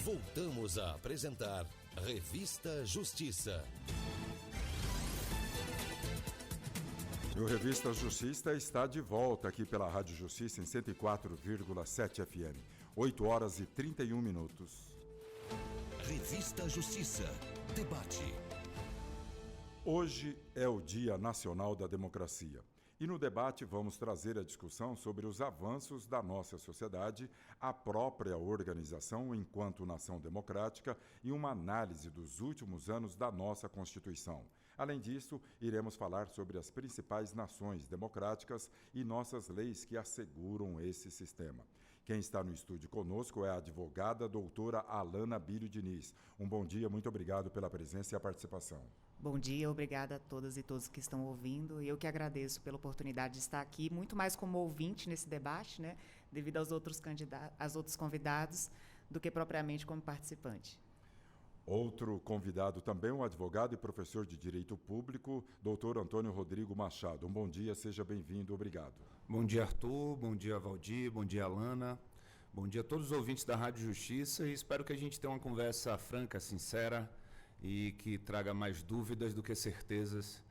Voltamos a apresentar Revista Justiça. O Revista Justiça está de volta aqui pela Rádio Justiça em 104,7 FM. 8 horas e 31 minutos. Revista Justiça. Debate. Hoje é o Dia Nacional da Democracia. E no debate vamos trazer a discussão sobre os avanços da nossa sociedade, a própria organização enquanto nação democrática e uma análise dos últimos anos da nossa Constituição. Além disso, iremos falar sobre as principais nações democráticas e nossas leis que asseguram esse sistema. Quem está no estúdio conosco é a advogada doutora Alana Bírio Diniz. Um bom dia, muito obrigado pela presença e a participação. Bom dia, obrigada a todas e todos que estão ouvindo. Eu que agradeço pela oportunidade de estar aqui, muito mais como ouvinte nesse debate, né, devido aos outros convidados, do que propriamente como participante. Outro convidado também, um advogado e professor de Direito Público, doutor Antônio Rodrigo Machado. Um bom dia, seja bem-vindo, obrigado. Bom dia, Arthur, bom dia, Valdir, bom dia, Alana, bom dia a todos os ouvintes da Rádio Justiça e espero que a gente tenha uma conversa franca, sincera e que traga mais dúvidas do que certezas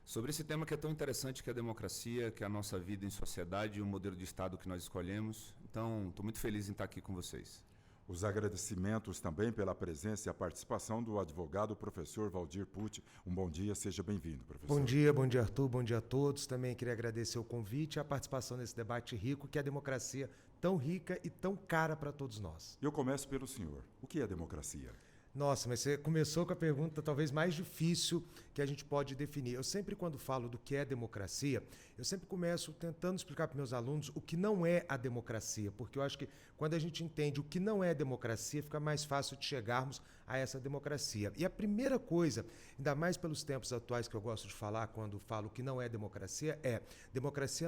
sobre esse tema que é tão interessante, que é a democracia, que é a nossa vida em sociedade e o modelo de Estado que nós escolhemos. Então, estou muito feliz em estar aqui com vocês. Os agradecimentos também pela presença e a participação do advogado professor Valdir Pucci. Um bom dia, seja bem-vindo, professor. Bom dia, Arthur, bom dia a todos. Também queria agradecer o convite e a participação nesse debate rico, que é a democracia tão rica e tão cara para todos nós. Eu começo pelo senhor. O que é democracia? Nossa, mas você começou com a pergunta talvez mais difícil que a gente pode definir. Eu sempre, quando falo do que é democracia, eu sempre começo tentando explicar para meus alunos o que não é a democracia, porque eu acho que quando a gente entende o que não é democracia, fica mais fácil de chegarmos a essa democracia. E a primeira coisa, ainda mais pelos tempos atuais que eu gosto de falar quando falo que não é democracia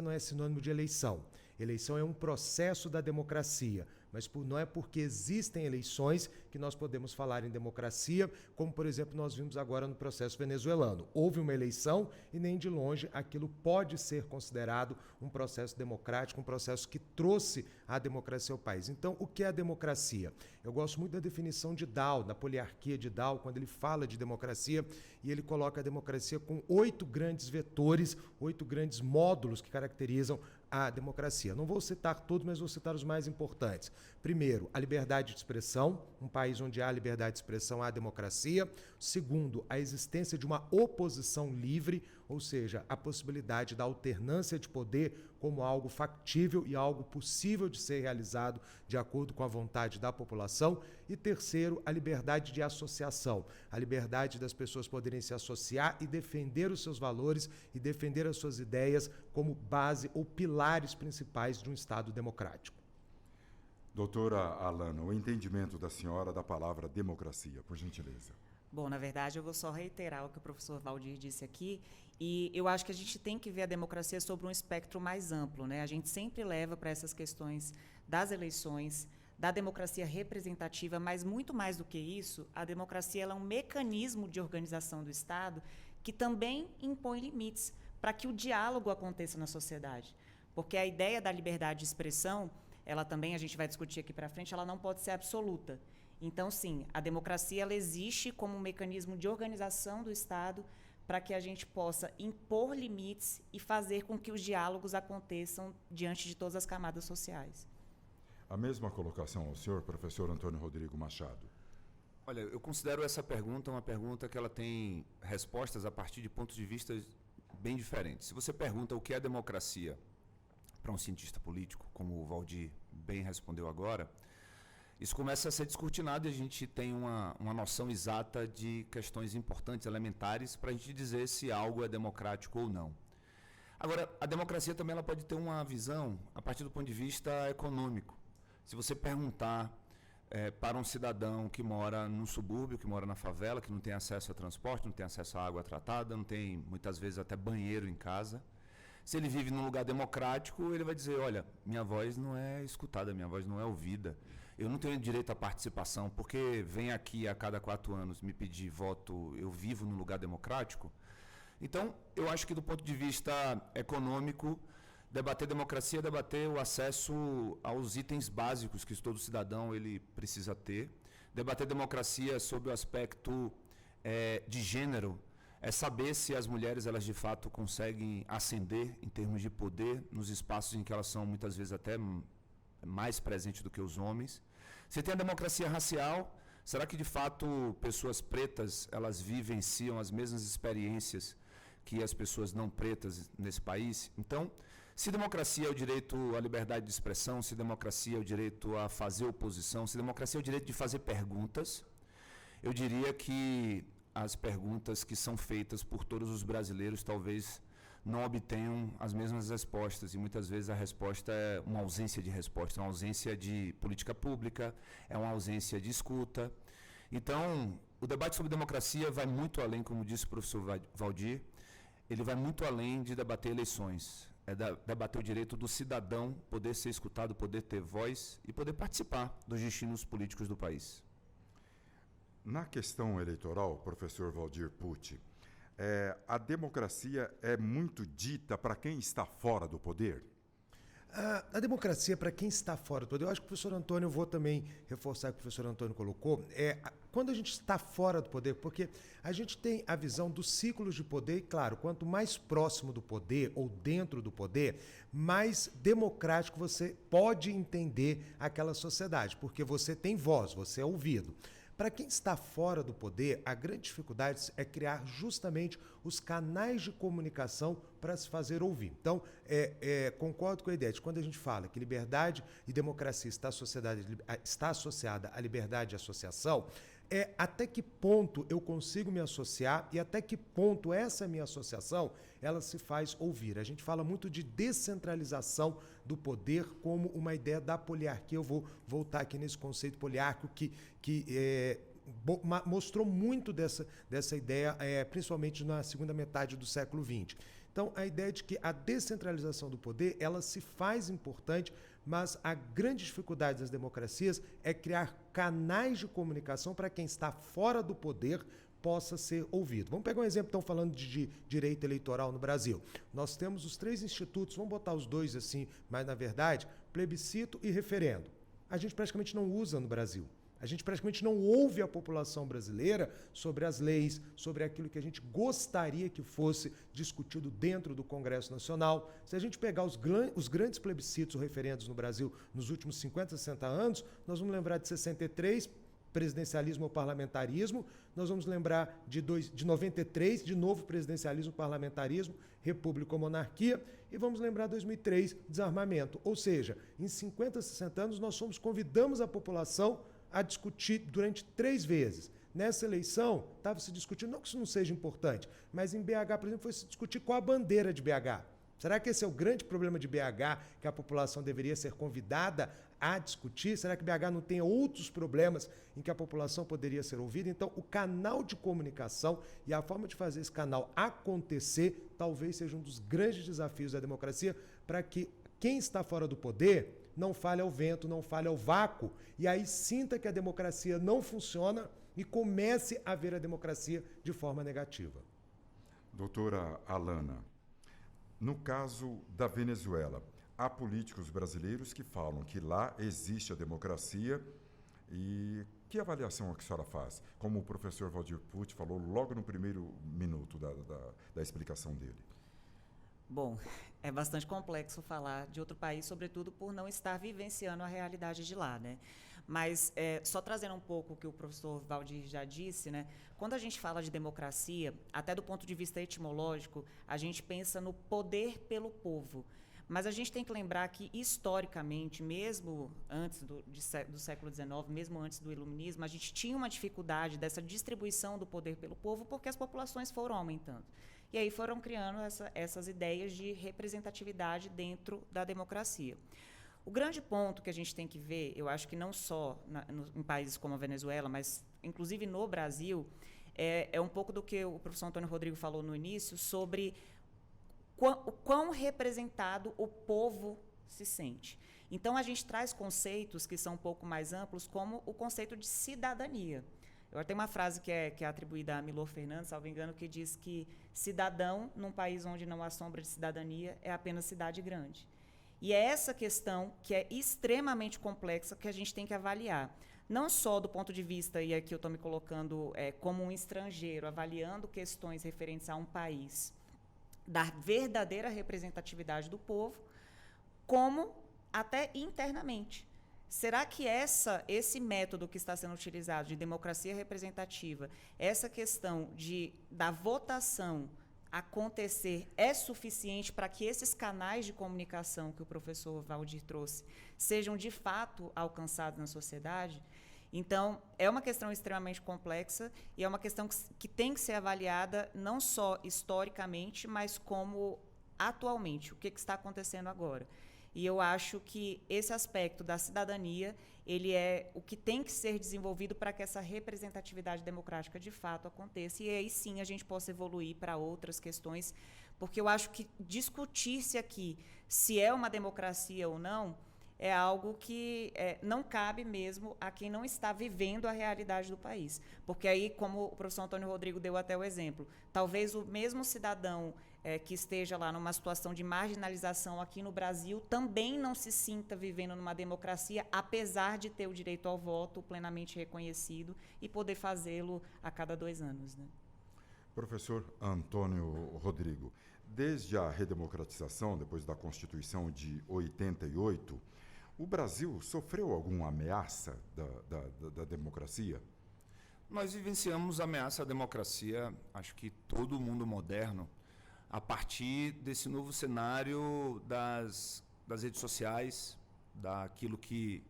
não é sinônimo de eleição. Eleição é um processo da democracia, mas não é porque existem eleições que nós podemos falar em democracia, como, por exemplo, nós vimos agora no processo venezuelano. Houve uma eleição e nem de longe aquilo pode ser considerado um processo democrático, um processo que trouxe a democracia ao país. Então, o que é a democracia? Eu gosto muito da definição de Dow, da poliarquia de Dow, quando ele fala de democracia, e ele coloca a democracia com 8 grandes vetores, 8 grandes módulos que caracterizam a democracia. Não vou citar todos, mas vou citar os mais importantes. Primeiro, a liberdade de expressão, um país onde há liberdade de expressão, há democracia. Segundo, a existência de uma oposição livre, ou seja, a possibilidade da alternância de poder como algo factível e algo possível de ser realizado de acordo com a vontade da população. E terceiro, a liberdade de associação, a liberdade das pessoas poderem se associar e defender os seus valores e defender as suas ideias como base ou pilares principais de um Estado democrático. Doutora Alana, o entendimento da senhora da palavra democracia, por gentileza. Bom, na verdade, eu vou só reiterar o que o professor Valdir disse aqui, e eu acho que a gente tem que ver a democracia sobre um espectro mais amplo, né? A gente sempre leva para essas questões das eleições, da democracia representativa, mas muito mais do que isso, a democracia ela é um mecanismo de organização do Estado que também impõe limites para que o diálogo aconteça na sociedade. Porque a ideia da liberdade de expressão, ela também, a gente vai discutir aqui para frente, ela não pode ser absoluta. Então, sim, a democracia ela existe como um mecanismo de organização do Estado para que a gente possa impor limites e fazer com que os diálogos aconteçam diante de todas as camadas sociais. A mesma colocação ao senhor, professor Antônio Rodrigo Machado. Olha, eu considero essa pergunta uma pergunta que ela tem respostas a partir de pontos de vista bem diferentes. Se você pergunta o que é democracia para um cientista político, como o Valdir bem respondeu agora, isso começa a ser descortinado e a gente tem uma noção exata de questões importantes, elementares, para a gente dizer se algo é democrático ou não. Agora, a democracia também ela pode ter uma visão a partir do ponto de vista econômico. Se você perguntar para um cidadão que mora num subúrbio, que mora na favela, que não tem acesso a transporte, não tem acesso à água tratada, não tem, muitas vezes, até banheiro em casa, se ele vive num lugar democrático, ele vai dizer, olha, minha voz não é escutada, minha voz não é ouvida. Eu não tenho direito à participação, porque vem aqui a cada 4 anos me pedir voto, eu vivo num lugar democrático. Então, eu acho que do ponto de vista econômico, Debater democracia é debater o acesso aos itens básicos que todo cidadão ele precisa ter. Debater democracia sob o aspecto de gênero é saber se as mulheres elas de fato conseguem ascender em termos de poder nos espaços em que elas são muitas vezes até mais presentes do que os homens. Você tem a democracia racial. Será que de fato pessoas pretas elas vivenciam as mesmas experiências que as pessoas não pretas nesse país? Então, se democracia é o direito à liberdade de expressão, se democracia é o direito a fazer oposição, se democracia é o direito de fazer perguntas, eu diria que as perguntas que são feitas por todos os brasileiros talvez não obtenham as mesmas respostas, e muitas vezes a resposta é uma ausência de resposta, uma ausência de política pública, é uma ausência de escuta. Então, o debate sobre democracia vai muito além, como disse o professor Valdir, ele vai muito além de debater eleições. É debater o direito do cidadão poder ser escutado, poder ter voz e poder participar dos destinos políticos do país. Na questão eleitoral, professor Valdir Pucci, a democracia é muito dita para quem está fora do poder? A democracia, para quem está fora do poder, eu acho que o professor Antônio, eu vou também reforçar o que o professor Antônio colocou, quando a gente está fora do poder, porque a gente tem a visão dos ciclos de poder, e claro, quanto mais próximo do poder ou dentro do poder, mais democrático você pode entender aquela sociedade, porque você tem voz, você é ouvido. Para quem está fora do poder, a grande dificuldade é criar justamente os canais de comunicação para se fazer ouvir. Então, concordo com a ideia de quando a gente fala que liberdade e democracia está associada à liberdade de associação, até que ponto eu consigo me associar e até que ponto essa minha associação ela se faz ouvir. A gente fala muito de descentralização do poder como uma ideia da poliarquia. Eu vou voltar aqui nesse conceito poliárquico que mostrou muito dessa ideia, principalmente na segunda metade do século XX. Então, a ideia de que a descentralização do poder ela se faz importante, mas a grande dificuldade das democracias é criar canais de comunicação para quem está fora do poder possa ser ouvido. Vamos pegar um exemplo, estão falando de direito eleitoral no Brasil. Nós temos os 3 institutos, vamos botar os 2 assim, mas na verdade, plebiscito e referendo. A gente praticamente não usa no Brasil. A gente praticamente não ouve a população brasileira sobre as leis, sobre aquilo que a gente gostaria que fosse discutido dentro do Congresso Nacional. Se a gente pegar os grandes plebiscitos ou referendos no Brasil nos últimos 50, 60 anos, nós vamos lembrar de 63, presidencialismo ou parlamentarismo, nós vamos lembrar de 93, de novo presidencialismo, parlamentarismo, república ou monarquia, e vamos lembrar 2003, desarmamento. Ou seja, em 50, 60 anos nós convidamos a população a discutir durante 3 vezes. Nessa eleição, estava se discutindo, não que isso não seja importante, mas em BH, por exemplo, foi se discutir qual a bandeira de BH. Será que esse é o grande problema de BH, que a população deveria ser convidada a discutir? Será que BH não tem outros problemas em que a população poderia ser ouvida? Então, o canal de comunicação e a forma de fazer esse canal acontecer talvez seja um dos grandes desafios da democracia para que quem está fora do poder não fale ao vento, não fale ao vácuo, e aí sinta que a democracia não funciona e comece a ver a democracia de forma negativa. Doutora Alana, no caso da Venezuela, há políticos brasileiros que falam que lá existe a democracia, e que avaliação a senhora faz? Como o professor Valdir Pucci falou logo no primeiro minuto da explicação dele. Bom, é bastante complexo falar de outro país, sobretudo por não estar vivenciando a realidade de lá, né? Mas, só trazendo um pouco o que o professor Valdir já disse, né? Quando a gente fala de democracia, até do ponto de vista etimológico, a gente pensa no poder pelo povo. Mas a gente tem que lembrar que, historicamente, mesmo antes do século XIX, mesmo antes do Iluminismo, a gente tinha uma dificuldade dessa distribuição do poder pelo povo porque as populações foram aumentando. E aí foram criando essas ideias de representatividade dentro da democracia. O grande ponto que a gente tem que ver, eu acho que não só em países como a Venezuela, mas inclusive no Brasil, é um pouco do que o professor Antônio Rodrigo falou no início sobre o quão representado o povo se sente. Então, a gente traz conceitos que são um pouco mais amplos, como o conceito de cidadania. Eu tenho uma frase que é atribuída a Milor Fernandes, salvo engano, que diz que cidadão, num país onde não há sombra de cidadania, é apenas cidade grande. E é essa questão que é extremamente complexa que a gente tem que avaliar. Não só do ponto de vista, e aqui eu estou me colocando como um estrangeiro, avaliando questões referentes a um país, da verdadeira representatividade do povo, como até internamente. Será que esse método que está sendo utilizado de democracia representativa, essa questão da votação acontecer é suficiente para que esses canais de comunicação que o professor Valdir trouxe sejam de fato alcançados na sociedade? Então, é uma questão extremamente complexa e é uma questão que tem que ser avaliada não só historicamente, mas como atualmente, o que está acontecendo agora. E eu acho que esse aspecto da cidadania, ele é o que tem que ser desenvolvido para que essa representatividade democrática de fato aconteça. E aí sim a gente possa evoluir para outras questões, porque eu acho que discutir-se aqui se é uma democracia ou não é algo que não cabe mesmo a quem não está vivendo a realidade do país. Porque aí, como o professor Antônio Rodrigo deu até o exemplo, talvez o mesmo cidadão que esteja lá numa situação de marginalização aqui no Brasil também não se sinta vivendo numa democracia, apesar de ter o direito ao voto plenamente reconhecido e poder fazê-lo a cada 2 anos. Né? Professor Antônio Rodrigo, desde a redemocratização, depois da Constituição de 88, o Brasil sofreu alguma ameaça da democracia? Nós vivenciamos ameaça à democracia, acho que todo mundo moderno, a partir desse novo cenário das redes sociais, daquilo que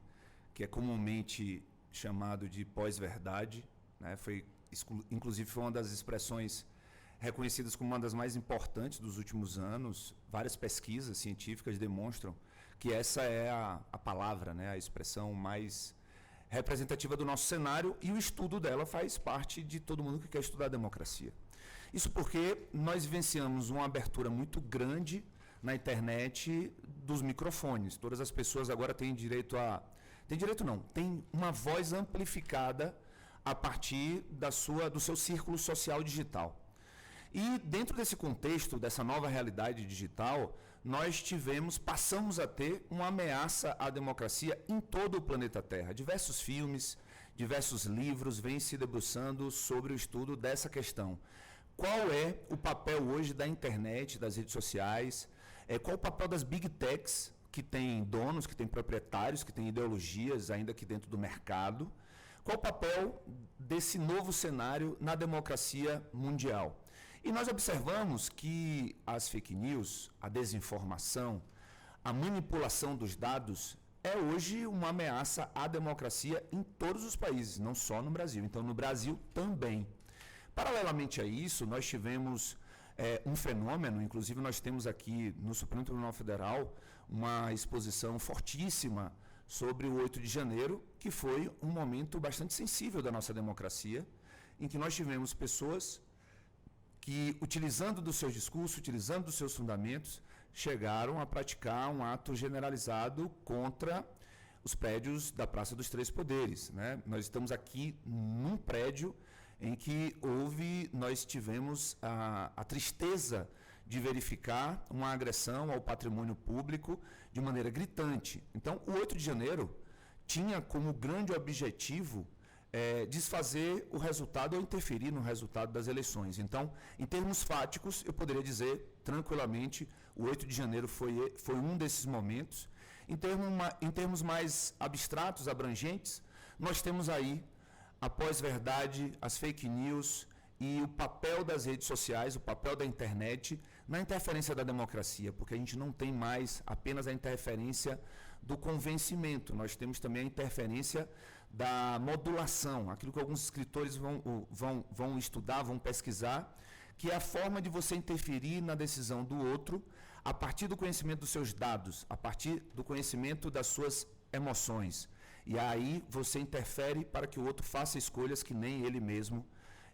é comumente chamado de pós-verdade, né? Inclusive foi uma das expressões reconhecidas como uma das mais importantes dos últimos anos. Várias pesquisas científicas demonstram que essa é a palavra, né? A expressão mais representativa do nosso cenário, e o estudo dela faz parte de todo mundo que quer estudar democracia. Isso porque nós vivenciamos uma abertura muito grande na internet dos microfones. Todas as pessoas agora têm direito tem uma voz amplificada a partir do seu círculo social digital. E dentro desse contexto, dessa nova realidade digital, nós passamos a ter uma ameaça à democracia em todo o planeta Terra. Diversos filmes, diversos livros vêm se debruçando sobre o estudo dessa questão. Qual é o papel hoje da internet, das redes sociais? Qual o papel das big techs, que têm donos, que têm proprietários, que têm ideologias ainda aqui dentro do mercado? Qual o papel desse novo cenário na democracia mundial? E nós observamos que as fake news, a desinformação, a manipulação dos dados é hoje uma ameaça à democracia em todos os países, não só no Brasil. Então, no Brasil também. Paralelamente a isso, nós tivemos um fenômeno, inclusive nós temos aqui no Supremo Tribunal Federal uma exposição fortíssima sobre o 8 de janeiro, que foi um momento bastante sensível da nossa democracia, em que nós tivemos pessoas que, utilizando dos seus discursos, utilizando dos seus fundamentos, chegaram a praticar um ato generalizado contra os prédios da Praça dos Três Poderes, né? Nós estamos aqui num prédio em que nós tivemos a tristeza de verificar uma agressão ao patrimônio público de maneira gritante. Então, o 8 de janeiro tinha como grande objetivo desfazer o resultado ou interferir no resultado das eleições. Então, em termos fáticos, eu poderia dizer tranquilamente, o 8 de janeiro foi um desses momentos. Em termos mais abstratos, abrangentes, nós temos aí a pós-verdade, as fake news e o papel das redes sociais, o papel da internet na interferência da democracia, porque a gente não tem mais apenas a interferência do convencimento, nós temos também a interferência da modulação, aquilo que alguns escritores vão estudar, vão pesquisar, que é a forma de você interferir na decisão do outro a partir do conhecimento dos seus dados, a partir do conhecimento das suas emoções. E aí você interfere para que o outro faça escolhas que nem ele mesmo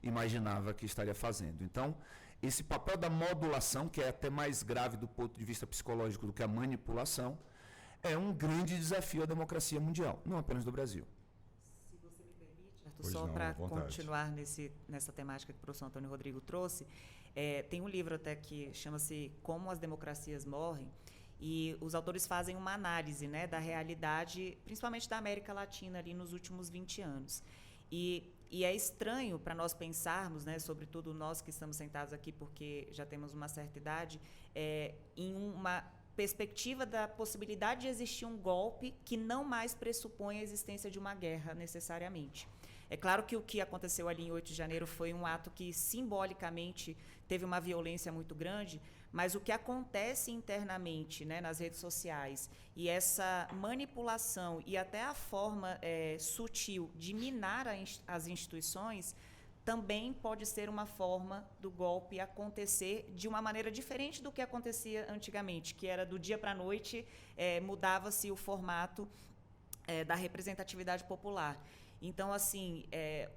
imaginava que estaria fazendo. Então, esse papel da modulação, que é até mais grave do ponto de vista psicológico do que a manipulação, é um grande desafio à democracia mundial, não apenas do Brasil. Se você me permite, Arthur, pois só não, para à vontade. continuar nessa temática que o professor Antônio Rodrigo trouxe, tem um livro até que chama-se Como as Democracias Morrem, e os autores fazem uma análise, né, da realidade, principalmente da América Latina ali nos últimos 20 anos. E é estranho para nós pensarmos, né, sobretudo nós que estamos sentados aqui porque já temos uma certa idade, em uma perspectiva da possibilidade de existir um golpe que não mais pressupõe a existência de uma guerra necessariamente. É claro que o que aconteceu ali em 8 de janeiro foi um ato que simbolicamente teve uma violência muito grande, mas o que acontece internamente, né, nas redes sociais e essa manipulação e até a forma sutil de minar as instituições também pode ser uma forma do golpe acontecer de uma maneira diferente do que acontecia antigamente, que era do dia para a noite, mudava-se o formato da representatividade popular. Então, assim,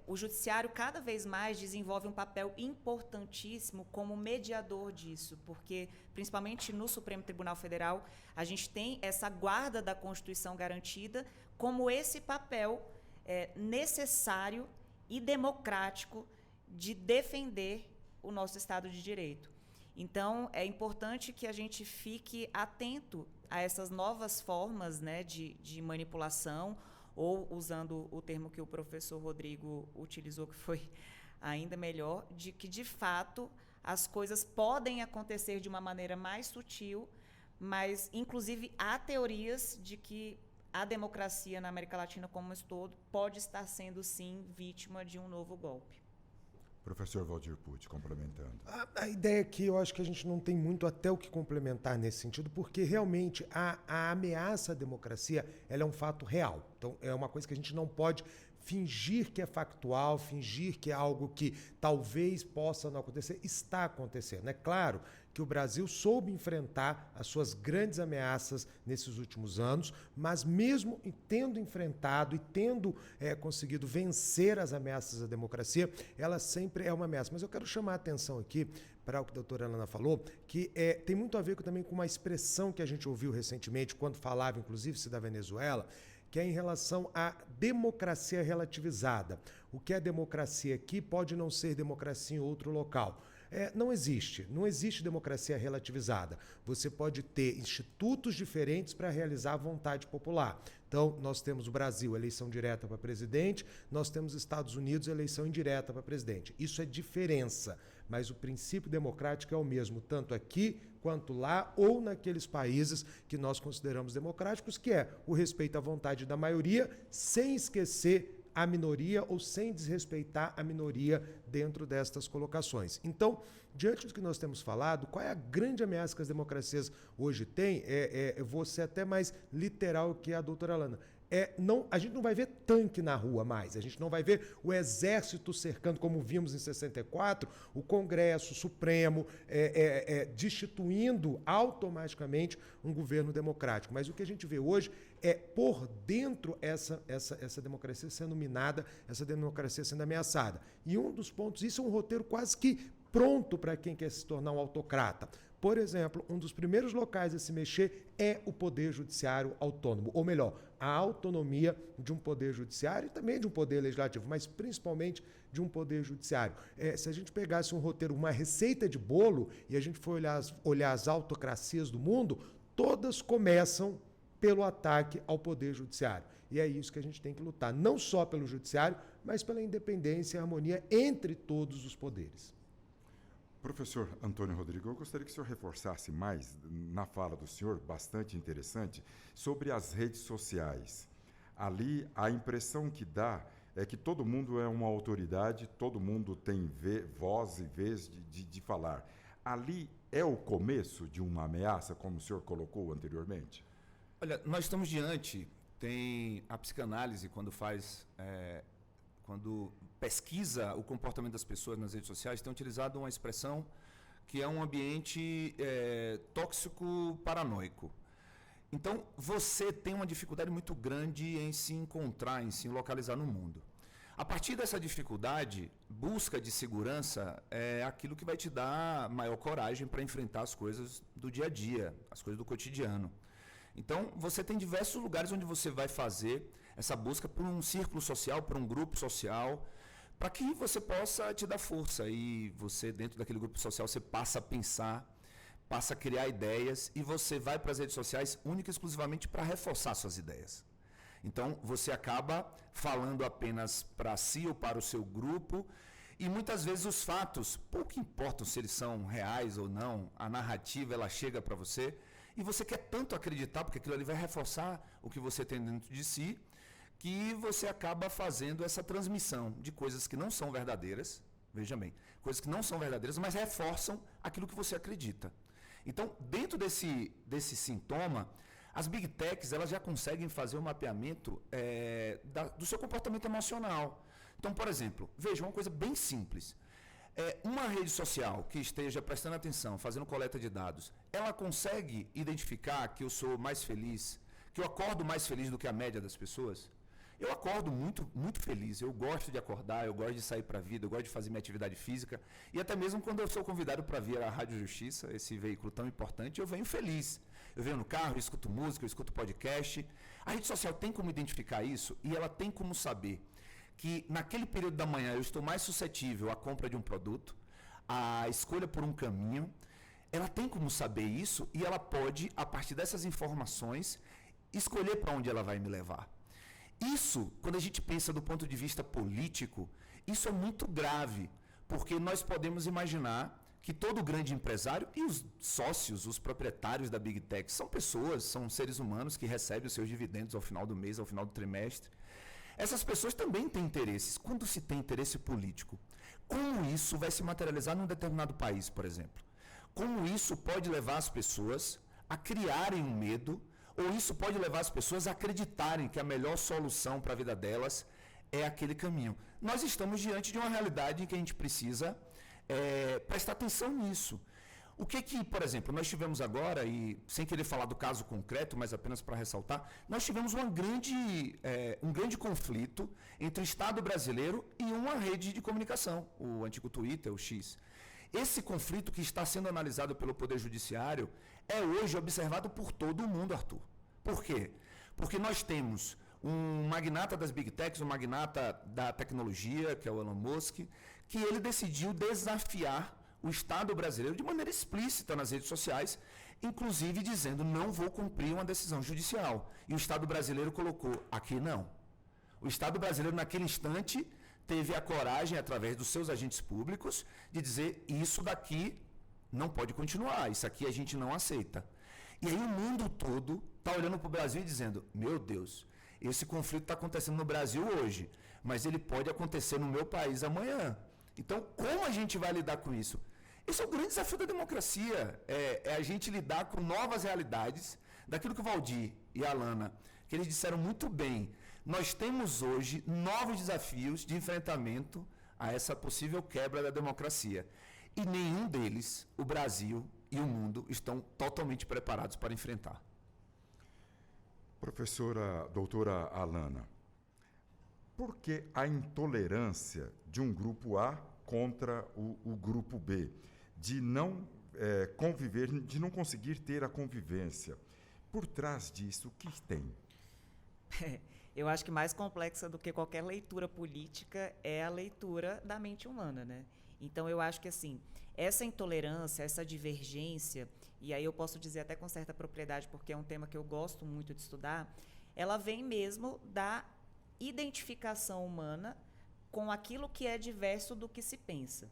o judiciário cada vez mais desenvolve um papel importantíssimo como mediador disso, porque, principalmente no Supremo Tribunal Federal, a gente tem essa guarda da Constituição garantida como esse papel necessário e democrático de defender o nosso Estado de Direito. Então, é importante que a gente fique atento a essas novas formas, né, de manipulação, ou, usando o termo que o professor Rodrigo utilizou, que foi ainda melhor, de que, de fato, as coisas podem acontecer de uma maneira mais sutil, mas, inclusive, há teorias de que a democracia na América Latina como um todo pode estar sendo, sim, vítima de um novo golpe. Professor Valdir Pucci, complementando. A ideia aqui, eu acho que a gente não tem muito até o que complementar nesse sentido, porque realmente a ameaça à democracia ela é um fato real. Então, é uma coisa que a gente não pode fingir que é factual, fingir que é algo que talvez possa não acontecer. Está acontecendo. É claro que o Brasil soube enfrentar as suas grandes ameaças nesses últimos anos, mas mesmo tendo enfrentado e tendo conseguido vencer as ameaças à democracia, ela sempre é uma ameaça. Mas eu quero chamar a atenção aqui para o que a doutora Alana falou, que tem muito a ver também com uma expressão que a gente ouviu recentemente, quando falava, inclusive, da Venezuela, que é em relação à democracia relativizada. O que é democracia aqui pode não ser democracia em outro local. Não existe democracia relativizada. Você pode ter institutos diferentes para realizar a vontade popular. Então, nós temos o Brasil, eleição direta para presidente, nós temos Estados Unidos, eleição indireta para presidente. Isso é diferença, mas o princípio democrático é o mesmo, tanto aqui quanto lá ou naqueles países que nós consideramos democráticos, que é o respeito à vontade da maioria, sem esquecer a minoria ou sem desrespeitar a minoria dentro destas colocações. Então, diante do que nós temos falado, qual é a grande ameaça que as democracias hoje têm? Eu vou ser até mais literal que a doutora Alana. A gente não vai ver tanque na rua mais, a gente não vai ver o exército cercando, como vimos em 64, o Congresso, o Supremo, destituindo automaticamente um governo democrático. Mas o que a gente vê hoje é, por dentro, essa democracia sendo minada, essa democracia sendo ameaçada. E um dos pontos, isso é um roteiro quase que pronto para quem quer se tornar um autocrata. Por exemplo, um dos primeiros locais a se mexer é o Poder Judiciário autônomo, ou melhor, a autonomia de um Poder Judiciário e também de um Poder Legislativo, mas principalmente de um Poder Judiciário. Se a gente pegasse um roteiro, uma receita de bolo, e a gente for olhar as autocracias do mundo, todas começam pelo ataque ao Poder Judiciário. E é isso que a gente tem que lutar, não só pelo Judiciário, mas pela independência e harmonia entre todos os poderes. Professor Antônio Rodrigo, eu gostaria que o senhor reforçasse mais na fala do senhor, bastante interessante, sobre as redes sociais. Ali, a impressão que dá é que todo mundo é uma autoridade, todo mundo tem voz e vez de falar. Ali é o começo de uma ameaça, como o senhor colocou anteriormente? Olha, nós estamos diante, tem a psicanálise quando pesquisa o comportamento das pessoas nas redes sociais, tem utilizado uma expressão que é um ambiente tóxico paranoico. Então, você tem uma dificuldade muito grande em se encontrar, em se localizar no mundo. A partir dessa dificuldade, busca de segurança é aquilo que vai te dar maior coragem para enfrentar as coisas do dia a dia, as coisas do cotidiano. Então, você tem diversos lugares onde você vai fazer essa busca por um círculo social, por um grupo social, para que você possa te dar força. E você, dentro daquele grupo social, você passa a pensar, passa a criar ideias, e você vai para as redes sociais única e exclusivamente para reforçar suas ideias. Então, você acaba falando apenas para si ou para o seu grupo, e muitas vezes os fatos, pouco importam se eles são reais ou não, a narrativa ela chega para você, e você quer tanto acreditar, porque aquilo ali vai reforçar o que você tem dentro de si, que você acaba fazendo essa transmissão de coisas que não são verdadeiras, veja bem, coisas que não são verdadeiras, mas reforçam aquilo que você acredita. Então, dentro desse sintoma, as Big Techs elas já conseguem fazer o mapeamento do seu comportamento emocional. Então, por exemplo, veja uma coisa bem simples. Uma rede social que esteja prestando atenção, fazendo coleta de dados, ela consegue identificar que eu sou mais feliz, que eu acordo mais feliz do que a média das pessoas? Eu acordo muito, muito feliz, eu gosto de acordar, eu gosto de sair para a vida, eu gosto de fazer minha atividade física, e até mesmo quando eu sou convidado para vir à Rádio Justiça, esse veículo tão importante, eu venho feliz. Eu venho no carro, eu escuto música, eu escuto podcast. A rede social tem como identificar isso, e ela tem como saber que naquele período da manhã eu estou mais suscetível à compra de um produto, à escolha por um caminho. Ela tem como saber isso, e ela pode, a partir dessas informações, escolher para onde ela vai me levar. Isso, quando a gente pensa do ponto de vista político, isso é muito grave, porque nós podemos imaginar que todo grande empresário e os sócios, os proprietários da Big Tech, são pessoas, são seres humanos que recebem os seus dividendos ao final do mês, ao final do trimestre. Essas pessoas também têm interesses. Quando se tem interesse político, como isso vai se materializar num determinado país, por exemplo? Como isso pode levar as pessoas a criarem um medo, ou isso pode levar as pessoas a acreditarem que a melhor solução para a vida delas é aquele caminho? Nós estamos diante de uma realidade em que a gente precisa prestar atenção nisso. O que, por exemplo, nós tivemos agora, e sem querer falar do caso concreto, mas apenas para ressaltar, nós tivemos um grande conflito entre o Estado brasileiro e uma rede de comunicação, o antigo Twitter, o X. Esse conflito que está sendo analisado pelo Poder Judiciário é hoje observado por todo o mundo, Arthur. Por quê? Porque nós temos um magnata das Big Techs, um magnata da tecnologia, que é o Elon Musk, que ele decidiu desafiar o Estado brasileiro de maneira explícita nas redes sociais, inclusive dizendo: não vou cumprir uma decisão judicial. E o Estado brasileiro colocou: aqui não. O Estado brasileiro, naquele instante, teve a coragem, através dos seus agentes públicos, de dizer: isso daqui não pode continuar, isso aqui a gente não aceita. E aí o mundo todo está olhando para o Brasil e dizendo: meu Deus, esse conflito está acontecendo no Brasil hoje, mas ele pode acontecer no meu país amanhã. Então, como a gente vai lidar com isso? Esse é o grande desafio da democracia, é a gente lidar com novas realidades, daquilo que o Valdir e a Alana, que eles disseram muito bem. Nós temos hoje novos desafios de enfrentamento a essa possível quebra da democracia. E nenhum deles, o Brasil e o mundo, estão totalmente preparados para enfrentar. Professora, doutora Alana, por que a intolerância de um grupo A contra o grupo B? De não conviver, de não conseguir ter a convivência. Por trás disso, o que tem? Eu acho que mais complexa do que qualquer leitura política é a leitura da mente humana, né? Então, eu acho que, assim, essa intolerância, essa divergência, e aí eu posso dizer até com certa propriedade, porque é um tema que eu gosto muito de estudar, ela vem mesmo da identificação humana com aquilo que é diverso do que se pensa.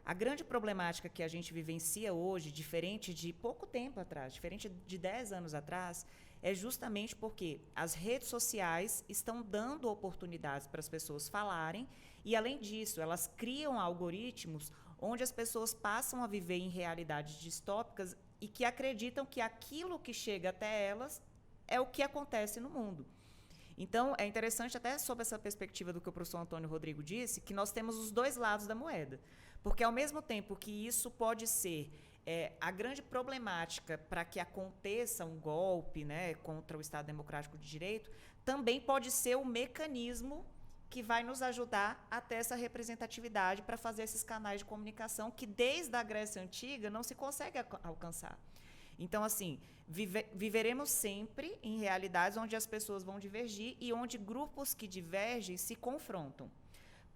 A grande problemática que a gente vivencia hoje, diferente de pouco tempo atrás, diferente de 10 anos atrás, é justamente porque as redes sociais estão dando oportunidades para as pessoas falarem e, além disso, elas criam algoritmos onde as pessoas passam a viver em realidades distópicas e que acreditam que aquilo que chega até elas é o que acontece no mundo. Então, é interessante, até sob essa perspectiva do que o professor Antônio Rodrigo disse, que nós temos os dois lados da moeda. Porque, ao mesmo tempo que isso pode ser a grande problemática para que aconteça um golpe, né, contra o Estado Democrático de Direito, também pode ser o mecanismo que vai nos ajudar a ter essa representatividade para fazer esses canais de comunicação que, desde a Grécia Antiga, não se consegue alcançar. Então, assim, viveremos sempre em realidades onde as pessoas vão divergir e onde grupos que divergem se confrontam.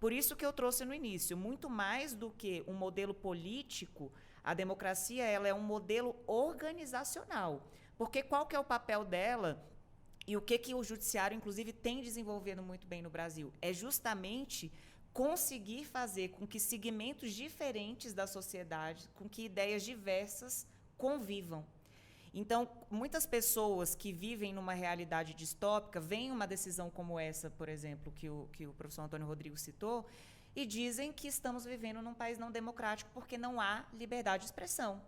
Por isso que eu trouxe no início, muito mais do que um modelo político, a democracia ela é um modelo organizacional. Porque qual que é o papel dela e o que o judiciário, inclusive, tem desenvolvido muito bem no Brasil? É justamente conseguir fazer com que segmentos diferentes da sociedade, com que ideias diversas convivam. Então, muitas pessoas que vivem numa realidade distópica veem uma decisão como essa, por exemplo, que o professor Antônio Rodrigues citou, e dizem que estamos vivendo num país não democrático porque não há liberdade de expressão.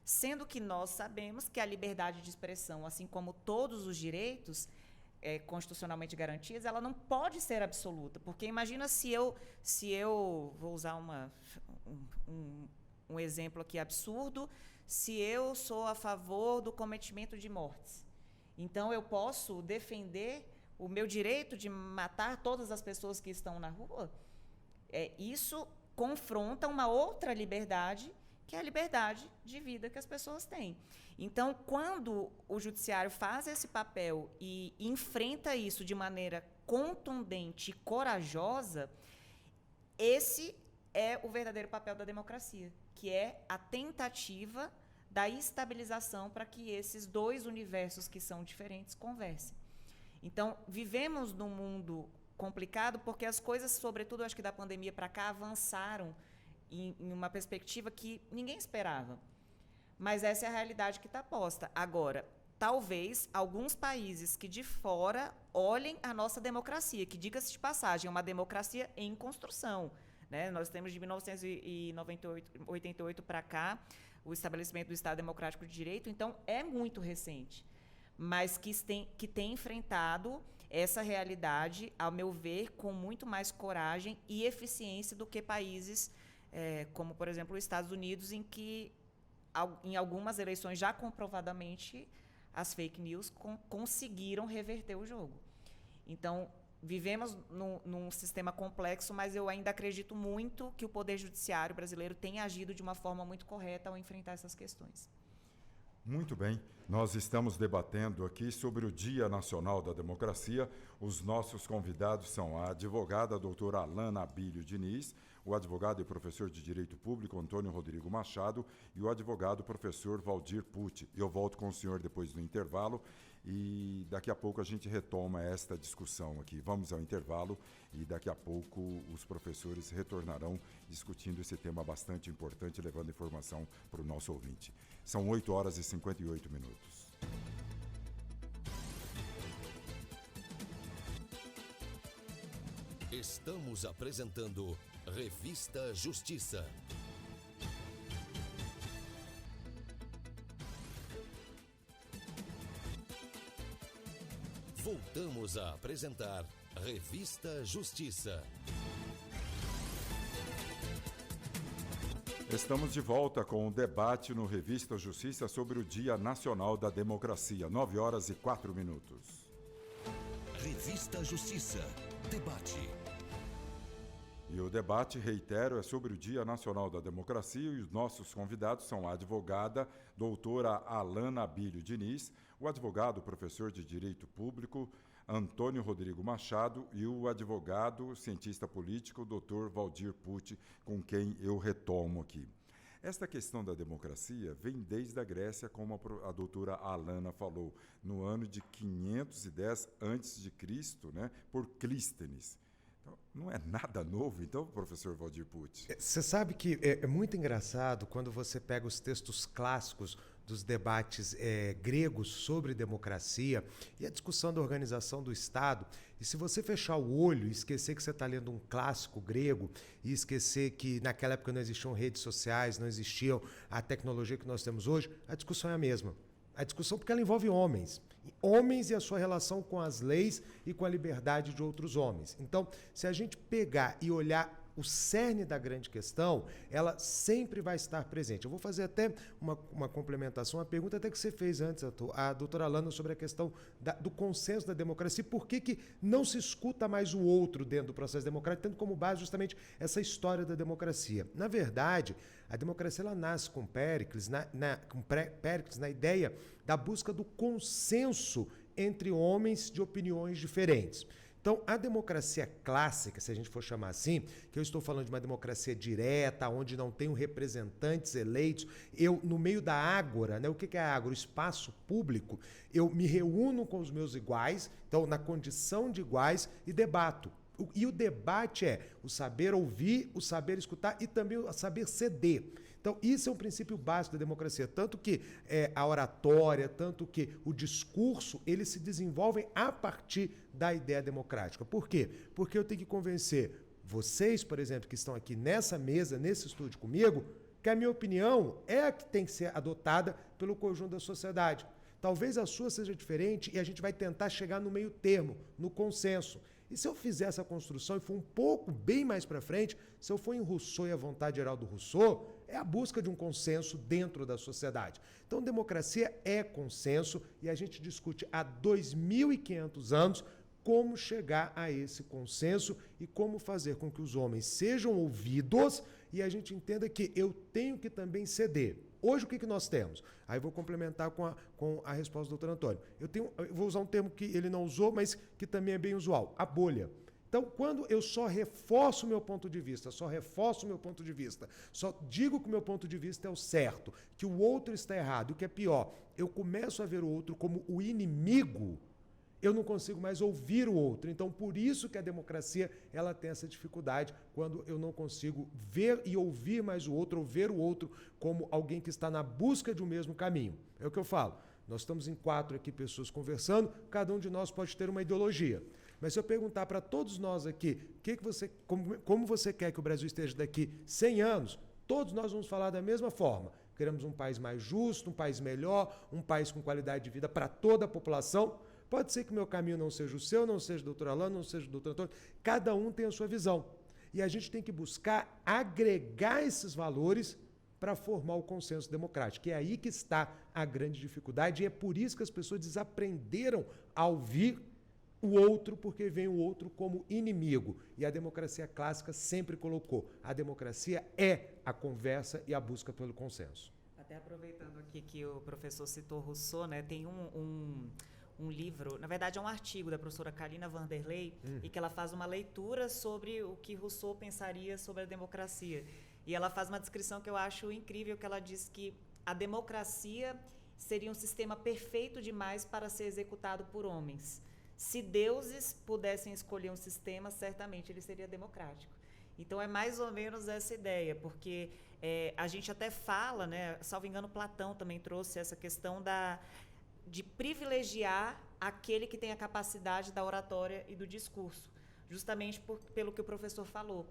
Sendo que nós sabemos que a liberdade de expressão, assim como todos os direitos constitucionalmente garantidos, ela não pode ser absoluta. Porque imagina se eu vou usar um exemplo aqui absurdo, se eu sou a favor do cometimento de mortes. Então, eu posso defender o meu direito de matar todas as pessoas que estão na rua? Isso confronta uma outra liberdade, que é a liberdade de vida que as pessoas têm. Então, quando o judiciário faz esse papel e enfrenta isso de maneira contundente e corajosa, esse é o verdadeiro papel da democracia, que é a tentativa da estabilização para que esses dois universos que são diferentes conversem. Então, vivemos num mundo complicado porque as coisas, sobretudo, acho que da pandemia para cá, avançaram em uma perspectiva que ninguém esperava. Mas essa é a realidade que está posta. Agora, talvez alguns países que de fora olhem a nossa democracia, que, diga-se de passagem, é uma democracia em construção. Né? Nós temos de 1988 para cá o estabelecimento do Estado Democrático de Direito, então é muito recente, mas que tem enfrentado essa realidade, ao meu ver, com muito mais coragem e eficiência do que países como, por exemplo, os Estados Unidos, em que, em algumas eleições, já comprovadamente, as fake news conseguiram reverter o jogo. Então, vivemos num sistema complexo, mas eu ainda acredito muito que o Poder Judiciário brasileiro tem agido de uma forma muito correta ao enfrentar essas questões. Muito bem, nós estamos debatendo aqui sobre o Dia Nacional da Democracia. Os nossos convidados são a advogada a doutora Alana Abílio Diniz, o advogado e professor de Direito Público Antônio Rodrigo Machado e o advogado professor Valdir Pucci. Eu volto com o senhor depois do intervalo e daqui a pouco a gente retoma esta discussão aqui. Vamos ao intervalo e daqui a pouco os professores retornarão discutindo esse tema bastante importante, levando informação para o nosso ouvinte. São 8 horas e 58 minutos. Estamos apresentando Revista Justiça. Voltamos a apresentar Revista Justiça. Estamos de volta com o debate no Revista Justiça sobre o Dia Nacional da Democracia. 9 horas e 4 minutos. Revista Justiça. Debate. E o debate, reitero, é sobre o Dia Nacional da Democracia e os nossos convidados são a advogada doutora Alana Abílio Diniz, o advogado professor de Direito Público Antônio Rodrigo Machado e o advogado cientista político doutor Valdir Pucci, com quem eu retomo aqui. Esta questão da democracia vem desde a Grécia, como a doutora Alana falou, no ano de 510 a.C., né, por Clístenes. Então, não é nada novo, então, professor Valdir Pucci? Você sabe que é muito engraçado quando você pega os textos clássicos dos debates gregos sobre democracia e a discussão da organização do Estado, e se você fechar o olho e esquecer que você está lendo um clássico grego e esquecer que naquela época não existiam redes sociais, não existiam a tecnologia que nós temos hoje, a discussão é a mesma. A discussão porque ela envolve homens e a sua relação com as leis e com a liberdade de outros homens. Então, se a gente pegar e olhar o cerne da grande questão, ela sempre vai estar presente. Eu vou fazer até uma complementação, uma pergunta até que você fez antes, a doutora Alana, sobre a questão do consenso da democracia. Por que não se escuta mais o outro dentro do processo democrático, tendo como base justamente essa história da democracia? Na verdade, a democracia ela nasce com Péricles, na ideia da busca do consenso entre homens de opiniões diferentes. Então, a democracia clássica, se a gente for chamar assim, que eu estou falando de uma democracia direta, onde não tenho representantes eleitos, eu, no meio da ágora, né? O que é a ágora? O espaço público, eu me reúno com os meus iguais, então, na condição de iguais, e debato. E o debate é o saber ouvir, o saber escutar e também o saber ceder. Então, isso é um princípio básico da democracia. Tanto que a oratória, tanto que o discurso, eles se desenvolvem a partir da ideia democrática. Por quê? Porque eu tenho que convencer vocês, por exemplo, que estão aqui nessa mesa, nesse estúdio comigo, que a minha opinião é a que tem que ser adotada pelo conjunto da sociedade. Talvez a sua seja diferente e a gente vai tentar chegar no meio termo, no consenso. E se eu fizer essa construção e for um pouco bem mais para frente, se eu for em Rousseau e a vontade geral do Rousseau, é a busca de um consenso dentro da sociedade. Então, democracia é consenso e a gente discute há 2.500 anos como chegar a esse consenso e como fazer com que os homens sejam ouvidos e a gente entenda que eu tenho que também ceder. Hoje, o que nós temos? Aí vou complementar com a resposta do doutor Antônio. Eu vou usar um termo que ele não usou, mas que também é bem usual, a bolha. Então, quando eu só reforço o meu ponto de vista, só digo que o meu ponto de vista é o certo, que o outro está errado, o que é pior, eu começo a ver o outro como o inimigo, eu não consigo mais ouvir o outro. Então, por isso que a democracia ela tem essa dificuldade, quando eu não consigo ver e ouvir mais o outro, ou ver o outro como alguém que está na busca de um mesmo caminho. É o que eu falo. Nós estamos em 4 aqui pessoas conversando, cada um de nós pode ter uma ideologia. Mas se eu perguntar para todos nós aqui, como você quer que o Brasil esteja daqui 100 anos, todos nós vamos falar da mesma forma. Queremos um país mais justo, um país melhor, um país com qualidade de vida para toda a população. Pode ser que o meu caminho não seja o seu, não seja do doutor Alano, não seja do doutor Antônio. Cada um tem a sua visão. E a gente tem que buscar agregar esses valores para formar o consenso democrático. E é aí que está a grande dificuldade. E é por isso que as pessoas desaprenderam a ouvir o outro, porque vem o outro como inimigo. E a democracia clássica sempre colocou: a democracia é a conversa e a busca pelo consenso. Até aproveitando aqui que o professor citou Rousseau, né, tem um livro, na verdade é um artigo da professora Carina Vanderlei, e que ela faz uma leitura sobre o que Rousseau pensaria sobre a democracia. E ela faz uma descrição que eu acho incrível, que ela diz que a democracia seria um sistema perfeito demais para ser executado por homens. Se deuses pudessem escolher um sistema, certamente ele seria democrático. Então é mais ou menos essa ideia, porque a gente até fala, né, salvo engano, Platão também trouxe essa questão de privilegiar aquele que tem a capacidade da oratória e do discurso, justamente pelo que o professor falou.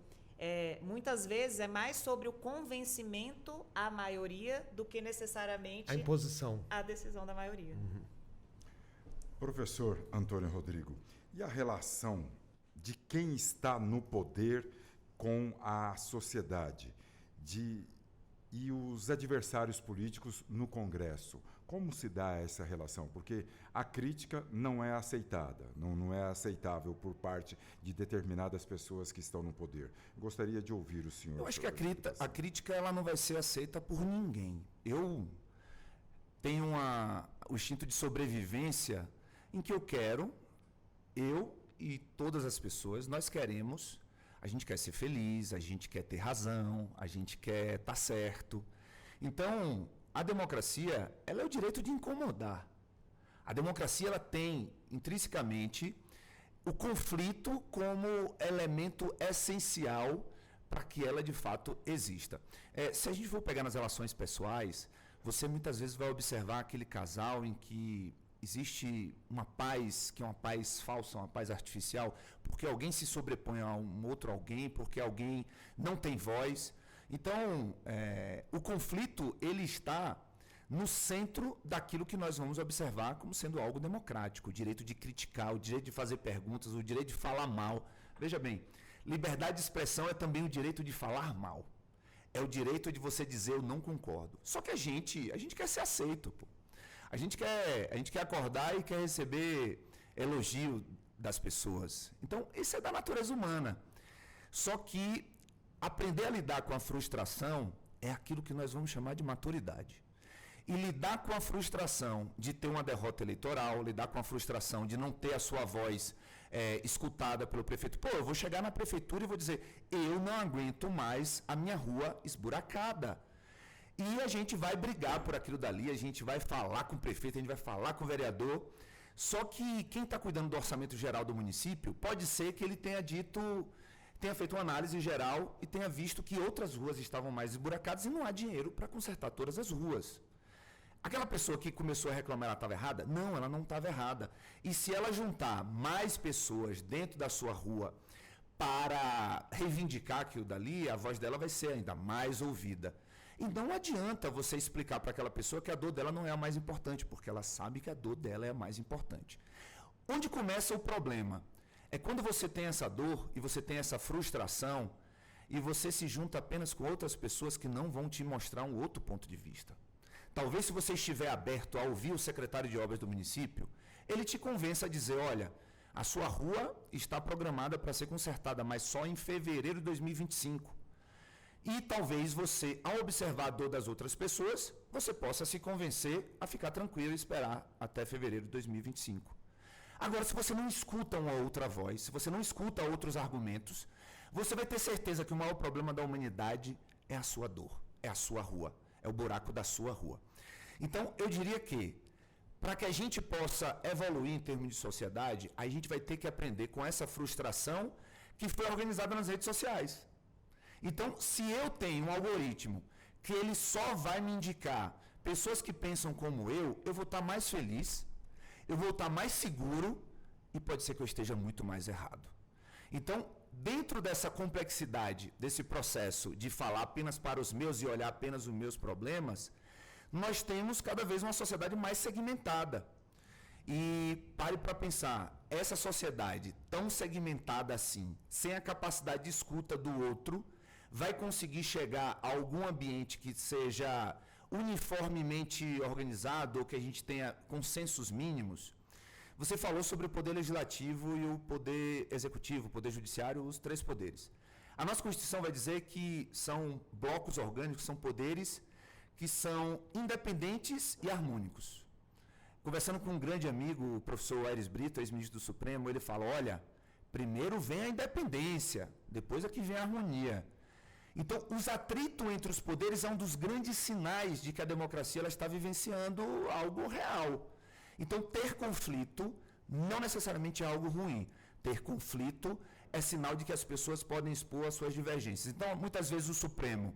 Muitas vezes é mais sobre o convencimento à maioria do que necessariamente a imposição, a decisão da maioria. Uhum. Professor Antônio Rodrigo, e a relação de quem está no poder com a sociedade e os adversários políticos no Congresso? Como se dá essa relação? Porque a crítica não é aceitada, não é aceitável por parte de determinadas pessoas que estão no poder. Gostaria de ouvir o senhor. Eu acho que a crítica ela não vai ser aceita por ninguém. Eu tenho o instinto de sobrevivência em que eu e todas as pessoas, nós queremos, a gente quer ser feliz, a gente quer ter razão, a gente quer estar certo. Então, a democracia, ela é o direito de incomodar. A democracia, ela tem, intrinsecamente, o conflito como elemento essencial para que ela, de fato, exista. Se a gente for pegar nas relações pessoais, você muitas vezes vai observar aquele casal em que existe uma paz, que é uma paz falsa, uma paz artificial, porque alguém se sobrepõe a um outro alguém, porque alguém não tem voz. Então, o conflito, ele está no centro daquilo que nós vamos observar como sendo algo democrático, o direito de criticar, o direito de fazer perguntas, o direito de falar mal. Veja bem, Liberdade de expressão é também o direito de falar mal. É o direito de você dizer eu não concordo. Só que a gente quer ser aceito, pô. A gente quer acordar e quer receber elogio das pessoas. Então, isso é da natureza humana. Só que aprender a lidar com a frustração é aquilo que nós vamos chamar de maturidade. E lidar com a frustração de ter uma derrota eleitoral, lidar com a frustração de não ter a sua voz escutada pelo prefeito. Pô, eu vou chegar na prefeitura e vou dizer, eu não aguento mais a minha rua esburacada. E a gente vai brigar por aquilo dali, a gente vai falar com o prefeito, a gente vai falar com o vereador. Só que quem está cuidando do orçamento geral do município, pode ser que ele tenha feito uma análise geral e tenha visto que outras ruas estavam mais esburacadas e não há dinheiro para consertar todas as ruas. Aquela pessoa que começou a reclamar, ela estava errada? Não, ela não estava errada. E se ela juntar mais pessoas dentro da sua rua para reivindicar aquilo dali, a voz dela vai ser ainda mais ouvida. E não adianta você explicar para aquela pessoa que a dor dela não é a mais importante, porque ela sabe que a dor dela é a mais importante. Onde começa o problema? É quando você tem essa dor e você tem essa frustração e você se junta apenas com outras pessoas que não vão te mostrar um outro ponto de vista. Talvez se você estiver aberto a ouvir o secretário de obras do município, ele te convença a dizer, olha, a sua rua está programada para ser consertada, mas só em fevereiro de 2025. E talvez você, ao observar a dor das outras pessoas, você possa se convencer a ficar tranquilo e esperar até fevereiro de 2025. Agora, se você não escuta uma outra voz, se você não escuta outros argumentos, você vai ter certeza que o maior problema da humanidade é a sua dor, é a sua rua, é o buraco da sua rua. Então, eu diria que, para que a gente possa evoluir em termos de sociedade, a gente vai ter que aprender com essa frustração que foi organizada nas redes sociais. Então, se eu tenho um algoritmo que ele só vai me indicar pessoas que pensam como eu vou estar mais feliz, eu vou estar mais seguro e pode ser que eu esteja muito mais errado. Então, dentro dessa complexidade, desse processo de falar apenas para os meus e olhar apenas os meus problemas, nós temos cada vez uma sociedade mais segmentada. E pare para pensar, essa sociedade tão segmentada assim, sem a capacidade de escuta do outro, vai conseguir chegar a algum ambiente que seja uniformemente organizado ou que a gente tenha consensos mínimos? Você falou sobre o poder legislativo e o poder executivo, o poder judiciário, os três poderes. A nossa Constituição vai dizer que são blocos orgânicos, são poderes que são independentes e harmônicos. Conversando com um grande amigo, o professor Aires Brito, ex-ministro do Supremo, ele fala, olha, primeiro vem a independência, depois é que vem a harmonia. Então, os atritos entre os poderes é um dos grandes sinais de que a democracia ela está vivenciando algo real. Então, ter conflito não necessariamente é algo ruim. Ter conflito é sinal de que as pessoas podem expor as suas divergências. Então, muitas vezes o Supremo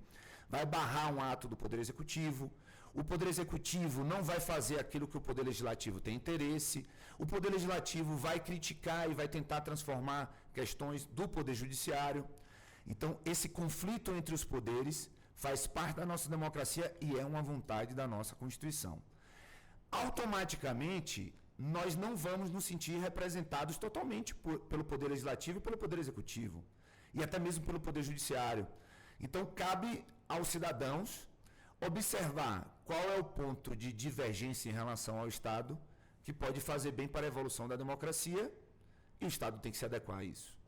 vai barrar um ato do Poder Executivo, o Poder Executivo não vai fazer aquilo que o Poder Legislativo tem interesse, o Poder Legislativo vai criticar e vai tentar transformar questões do Poder Judiciário. Então, esse conflito entre os poderes faz parte da nossa democracia e é uma vontade da nossa Constituição. Automaticamente, nós não vamos nos sentir representados totalmente pelo Poder Legislativo e pelo Poder Executivo, e até mesmo pelo Poder Judiciário. Então, cabe aos cidadãos observar qual é o ponto de divergência em relação ao Estado que pode fazer bem para a evolução da democracia, e o Estado tem que se adequar a isso.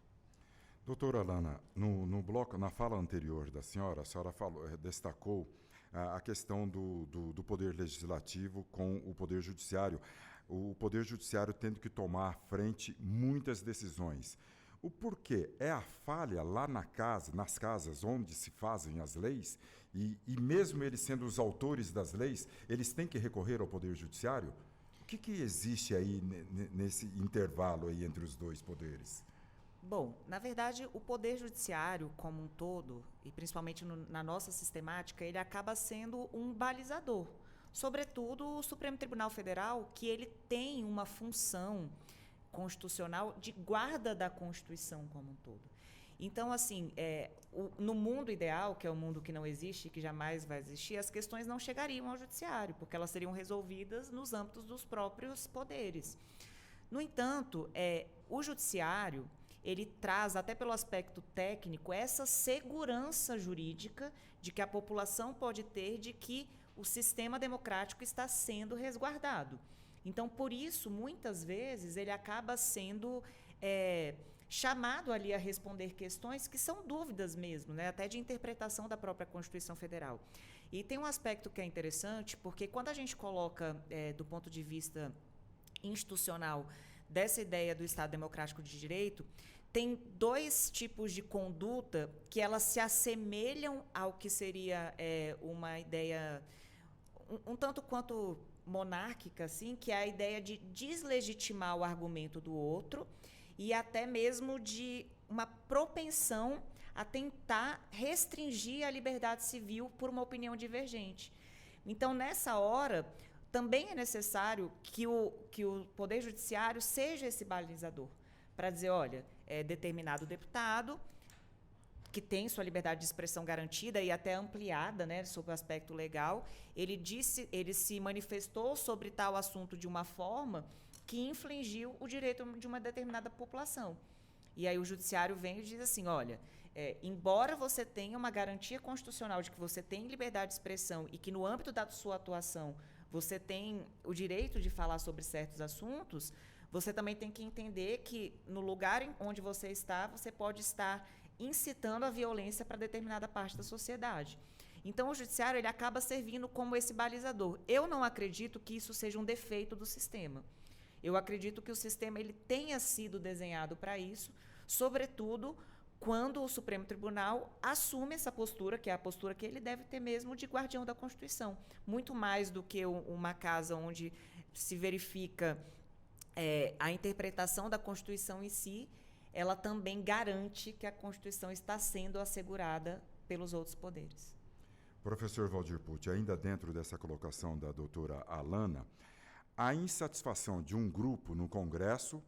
Doutora Alana, no bloco, na fala anterior da senhora, a senhora destacou a questão do Poder Legislativo com o Poder Judiciário. O Poder Judiciário tendo que tomar à frente muitas decisões. O porquê? É a falha lá nas casas onde se fazem as leis? E mesmo eles sendo os autores das leis, eles têm que recorrer ao Poder Judiciário? O que existe aí nesse intervalo aí entre os dois poderes? Bom, na verdade, o Poder Judiciário como um todo, e principalmente na nossa sistemática, ele acaba sendo um balizador. Sobretudo o Supremo Tribunal Federal, que ele tem uma função constitucional de guarda da Constituição como um todo. Então, assim, no mundo ideal, que é o mundo que não existe, que jamais vai existir, as questões não chegariam ao Judiciário, porque elas seriam resolvidas nos âmbitos dos próprios poderes. No entanto, o Judiciário ele traz, até pelo aspecto técnico, essa segurança jurídica de que a população pode ter de que o sistema democrático está sendo resguardado. Então, por isso, muitas vezes, ele acaba sendo chamado ali a responder questões que são dúvidas mesmo, né? Até de interpretação da própria Constituição Federal. E tem um aspecto que é interessante, porque quando a gente coloca, do ponto de vista institucional, dessa ideia do Estado Democrático de Direito, tem dois tipos de conduta que elas se assemelham ao que seria uma ideia um tanto quanto monárquica, assim, que é a ideia de deslegitimar o argumento do outro e até mesmo de uma propensão a tentar restringir a liberdade civil por uma opinião divergente. Então, nessa hora, também é necessário que o Poder Judiciário seja esse balizador, para dizer, olha, determinado deputado que tem sua liberdade de expressão garantida e até ampliada, né, sob o aspecto legal, ele se manifestou sobre tal assunto de uma forma que infringiu o direito de uma determinada população. E aí o judiciário vem e diz assim, olha, embora você tenha uma garantia constitucional de que você tem liberdade de expressão e que no âmbito da sua atuação você tem o direito de falar sobre certos assuntos, você também tem que entender que no lugar onde você está, você pode estar incitando a violência para determinada parte da sociedade. Então, o judiciário ele acaba servindo como esse balizador. Eu não acredito que isso seja um defeito do sistema. Eu acredito que o sistema ele tenha sido desenhado para isso, sobretudo quando o Supremo Tribunal assume essa postura, que é a postura que ele deve ter mesmo de guardião da Constituição. Muito mais do que uma casa onde se verifica a interpretação da Constituição em si, ela também garante que a Constituição está sendo assegurada pelos outros poderes. Professor Valdir Pucci, ainda dentro dessa colocação da doutora Alana, a insatisfação de um grupo no Congresso,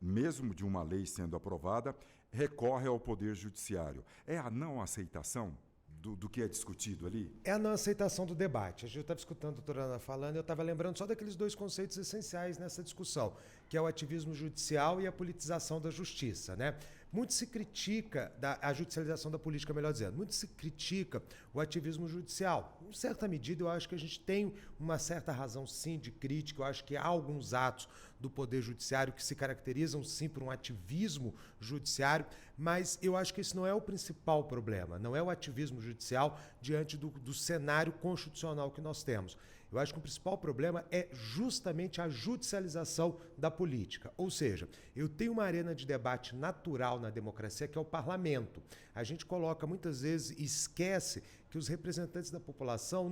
mesmo de uma lei sendo aprovada, recorre ao Poder Judiciário. É a não aceitação do que é discutido ali? É a não aceitação do debate. A gente estava escutando a doutora Ana falando, eu estava lembrando só daqueles dois conceitos essenciais nessa discussão, que é o ativismo judicial e a politização da justiça, né? Muito se critica a judicialização da política, melhor dizendo, muito se critica o ativismo judicial. Em certa medida, eu acho que a gente tem uma certa razão, sim, de crítica. Eu acho que há alguns atos do Poder Judiciário que se caracterizam, sim, por um ativismo judiciário, mas eu acho que esse não é o principal problema, não é o ativismo judicial diante do cenário constitucional que nós temos. Eu acho que o principal problema é justamente a judicialização da política. Ou seja, eu tenho uma arena de debate natural na democracia, que é o parlamento. A gente coloca muitas vezes e esquece que os representantes da população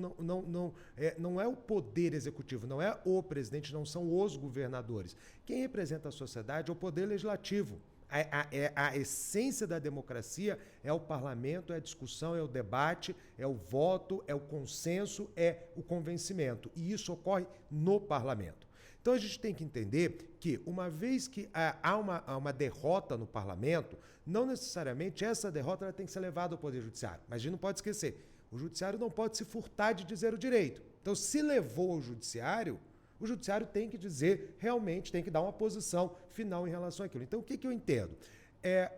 não é o poder executivo, não é o presidente, não são os governadores. Quem representa a sociedade é o poder legislativo. A essência da democracia é o parlamento, é a discussão, é o debate, é o voto, é o consenso, é o convencimento. E isso ocorre no parlamento. Então a gente tem que entender que, uma vez que há uma derrota no parlamento, não necessariamente essa derrota ela tem que ser levada ao Poder Judiciário. Mas a gente não pode esquecer, o Judiciário não pode se furtar de dizer o direito. Então, se levou ao Judiciário, o Judiciário tem que dizer, realmente, tem que dar uma posição final em relação àquilo. Então, o que eu entendo?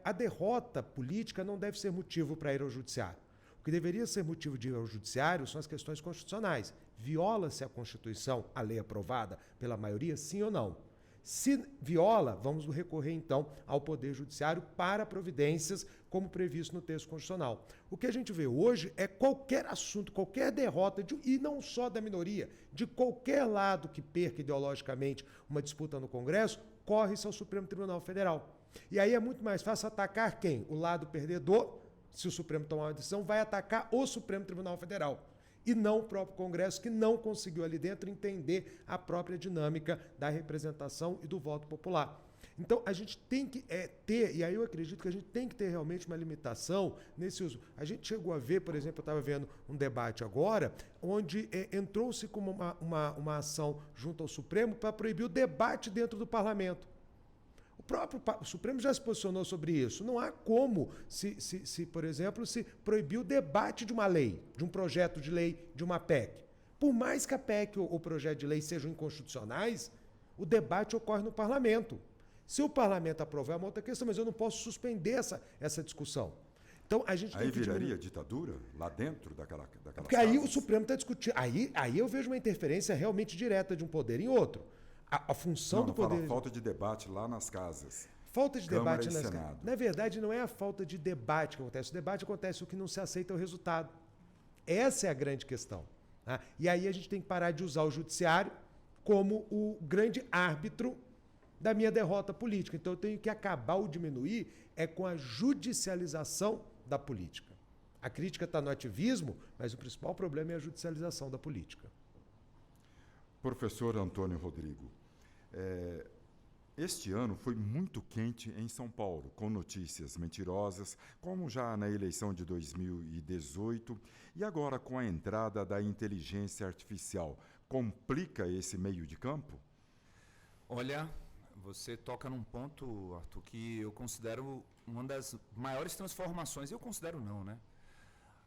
A derrota política não deve ser motivo para ir ao Judiciário. O que deveria ser motivo de ir ao Judiciário são as questões constitucionais. Viola-se a Constituição, a lei aprovada pela maioria, sim ou não? Se viola, vamos recorrer, então, ao Poder Judiciário para providências como previsto no texto constitucional. O que a gente vê hoje é qualquer assunto, qualquer derrota, e não só da minoria, de qualquer lado que perca ideologicamente uma disputa no Congresso, corre-se ao Supremo Tribunal Federal. E aí é muito mais fácil atacar quem? O lado perdedor, se o Supremo tomar uma decisão, vai atacar o Supremo Tribunal Federal. E não o próprio Congresso, que não conseguiu ali dentro entender a própria dinâmica da representação e do voto popular. Então, a gente tem que ter, e aí eu acredito que a gente tem que ter realmente uma limitação nesse uso. A gente chegou a ver, por exemplo, eu estava vendo um debate agora, onde entrou-se como uma ação junto ao Supremo para proibir o debate dentro do parlamento. O próprio Supremo já se posicionou sobre isso. Não há como, por exemplo, se proibir o debate de uma lei, de um projeto de lei, de uma PEC. Por mais que a PEC ou o projeto de lei sejam inconstitucionais, o debate ocorre no parlamento. Se o parlamento aprovar, é uma outra questão, mas eu não posso suspender essa discussão. Então, a gente Aí tem que viraria ditadura lá dentro daquela porque aí o Supremo está discutindo. Aí eu vejo uma interferência realmente direta de um poder em outro. A função do poder. Falta de debate lá nas casas. Falta de Câmara debate e nas Senado. Na verdade, não é a falta de debate que acontece. O debate acontece, o que não se aceita é o resultado. Essa é a grande questão. Tá? E aí a gente tem que parar de usar o judiciário como o grande árbitro da minha derrota política. Então eu tenho que acabar ou diminuir com a judicialização da política. A crítica está no ativismo, mas o principal problema é a judicialização da política. Professor Antônio Rodrigo, este ano foi muito quente em São Paulo, com notícias mentirosas, como já na eleição de 2018, e agora com a entrada da inteligência artificial. Complica esse meio de campo? Olha, você toca num ponto, Arthur, que eu considero uma das maiores transformações. Eu considero não, né?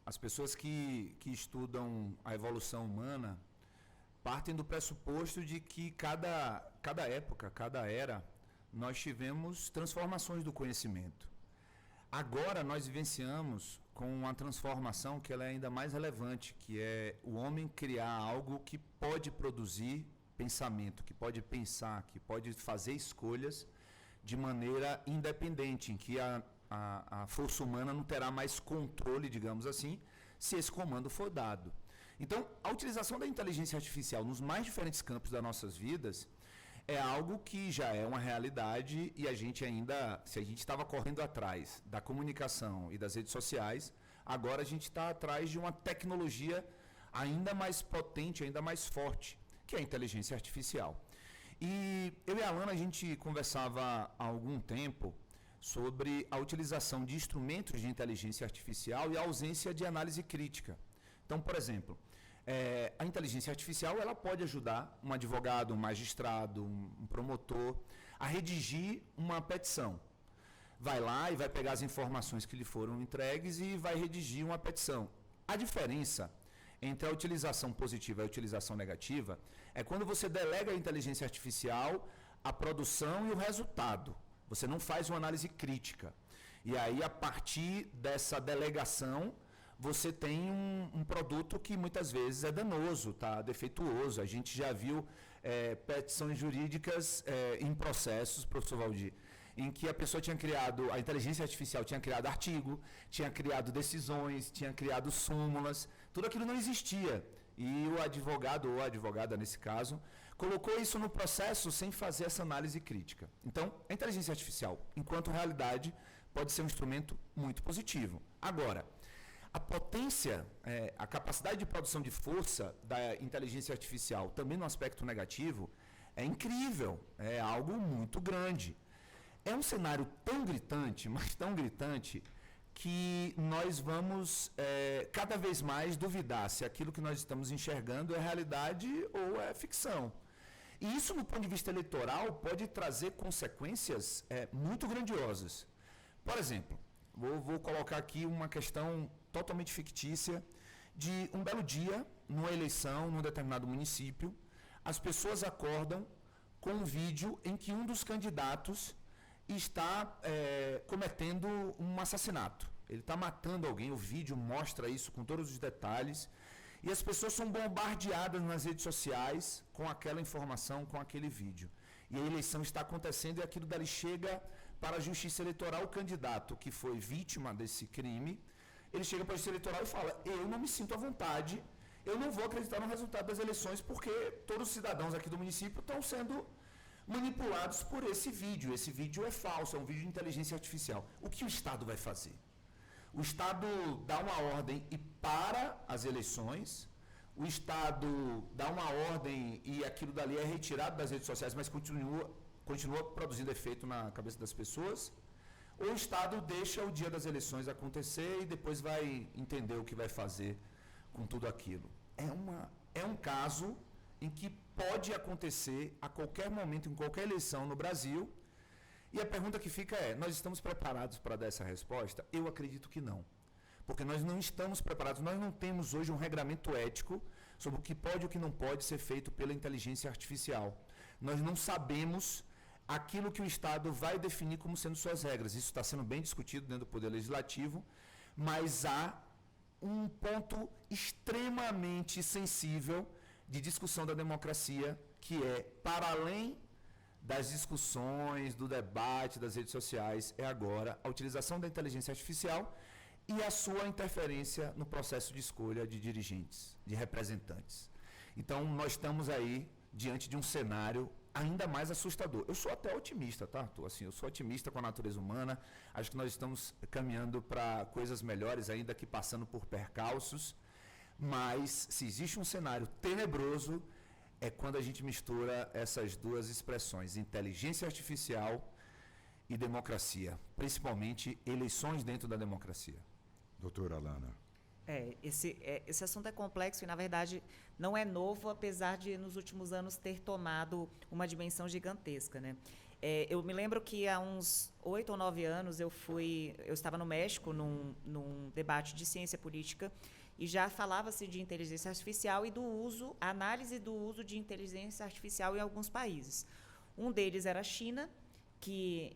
As pessoas que estudam a evolução humana partem do pressuposto de que cada época, cada era, nós tivemos transformações do conhecimento. Agora nós vivenciamos com uma transformação que ela é ainda mais relevante, que é o homem criar algo que pode produzir pensamento, que pode pensar, que pode fazer escolhas de maneira independente, em que a força humana não terá mais controle, digamos assim, se esse comando for dado. Então, a utilização da inteligência artificial nos mais diferentes campos das nossas vidas é algo que já é uma realidade e a gente ainda, se a gente estava correndo atrás da comunicação e das redes sociais, agora a gente está atrás de uma tecnologia ainda mais potente, ainda mais forte, que é a inteligência artificial. E eu e a Alana, a gente conversava há algum tempo sobre a utilização de instrumentos de inteligência artificial e a ausência de análise crítica. Então, por exemplo, a inteligência artificial ela pode ajudar um advogado, um magistrado, um promotor a redigir uma petição. Vai lá e vai pegar as informações que lhe foram entregues e vai redigir uma petição. A diferença entre a utilização positiva e a utilização negativa é quando você delega a inteligência artificial a produção e o resultado. Você não faz uma análise crítica. E aí, a partir dessa delegação, você tem um produto que muitas vezes é danoso, tá? Defeituoso. A gente já viu petições jurídicas em processos, professor Valdir, em que a pessoa tinha criado, a inteligência artificial tinha criado artigo, tinha criado decisões, tinha criado súmulas, tudo aquilo não existia. E o advogado ou a advogada, nesse caso, colocou isso no processo sem fazer essa análise crítica. Então, a inteligência artificial, enquanto realidade, pode ser um instrumento muito positivo. Agora, a potência, a capacidade de produção de força da inteligência artificial, também no aspecto negativo, é incrível, é algo muito grande. É um cenário tão gritante, mas tão gritante, que nós vamos cada vez mais duvidar se aquilo que nós estamos enxergando é realidade ou é ficção. E isso, no ponto de vista eleitoral, pode trazer consequências muito grandiosas. Por exemplo, vou colocar aqui uma questão totalmente fictícia de um belo dia, numa eleição, num determinado município, as pessoas acordam com um vídeo em que um dos candidatos está cometendo um assassinato. Ele está matando alguém, o vídeo mostra isso com todos os detalhes, e as pessoas são bombardeadas nas redes sociais com aquela informação, com aquele vídeo. E a eleição está acontecendo e aquilo dali chega para a Justiça Eleitoral. O candidato que foi vítima desse crime, ele chega para a Justiça Eleitoral e fala: eu não me sinto à vontade, eu não vou acreditar no resultado das eleições porque todos os cidadãos aqui do município estão sendo manipulados por esse vídeo. Esse vídeo é falso, é um vídeo de inteligência artificial. O que o Estado vai fazer? O Estado dá uma ordem e para as eleições, o Estado dá uma ordem e aquilo dali é retirado das redes sociais, mas continua produzindo efeito na cabeça das pessoas, ou o Estado deixa o dia das eleições acontecer e depois vai entender o que vai fazer com tudo aquilo. É um caso em que pode acontecer a qualquer momento, em qualquer eleição no Brasil. E a pergunta que fica é: nós estamos preparados para dar essa resposta? Eu acredito que não. Porque nós não estamos preparados, nós não temos hoje um regramento ético sobre o que pode e o que não pode ser feito pela inteligência artificial. Nós não sabemos aquilo que o Estado vai definir como sendo suas regras. Isso está sendo bem discutido dentro do Poder Legislativo, mas há um ponto extremamente sensível de discussão da democracia, que é, para além das discussões, do debate, das redes sociais, é agora a utilização da inteligência artificial e a sua interferência no processo de escolha de dirigentes, de representantes. Então, nós estamos aí diante de um cenário ainda mais assustador. Eu sou até otimista, tá, Arthur? Assim, eu sou otimista com a natureza humana, acho que nós estamos caminhando para coisas melhores, ainda que passando por percalços, mas se existe um cenário tenebroso, é quando a gente mistura essas duas expressões, inteligência artificial e democracia, principalmente eleições dentro da democracia. Doutora Alana. Esse assunto é complexo e, na verdade, não é novo, apesar de, nos últimos anos, ter tomado uma dimensão gigantesca, né? Eu me lembro que há uns 8 ou 9 anos eu estava no México num debate de ciência política e já falava-se de inteligência artificial e análise do uso de inteligência artificial em alguns países. Um deles era a China, que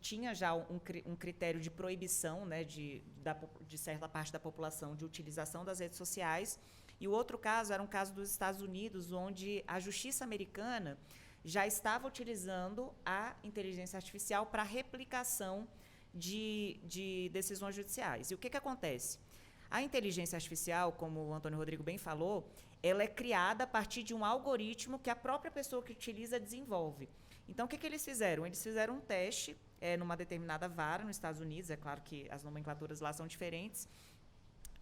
tinha já um critério de proibição, né, de certa parte da população de utilização das redes sociais. E o outro caso era um caso dos Estados Unidos, onde a justiça americana já estava utilizando a inteligência artificial para replicação de decisões judiciais. E o que acontece? A inteligência artificial, como o Antônio Rodrigo bem falou, ela é criada a partir de um algoritmo que a própria pessoa que utiliza desenvolve. Então, o que eles fizeram? Eles fizeram um teste numa determinada vara nos Estados Unidos, é claro que as nomenclaturas lá são diferentes,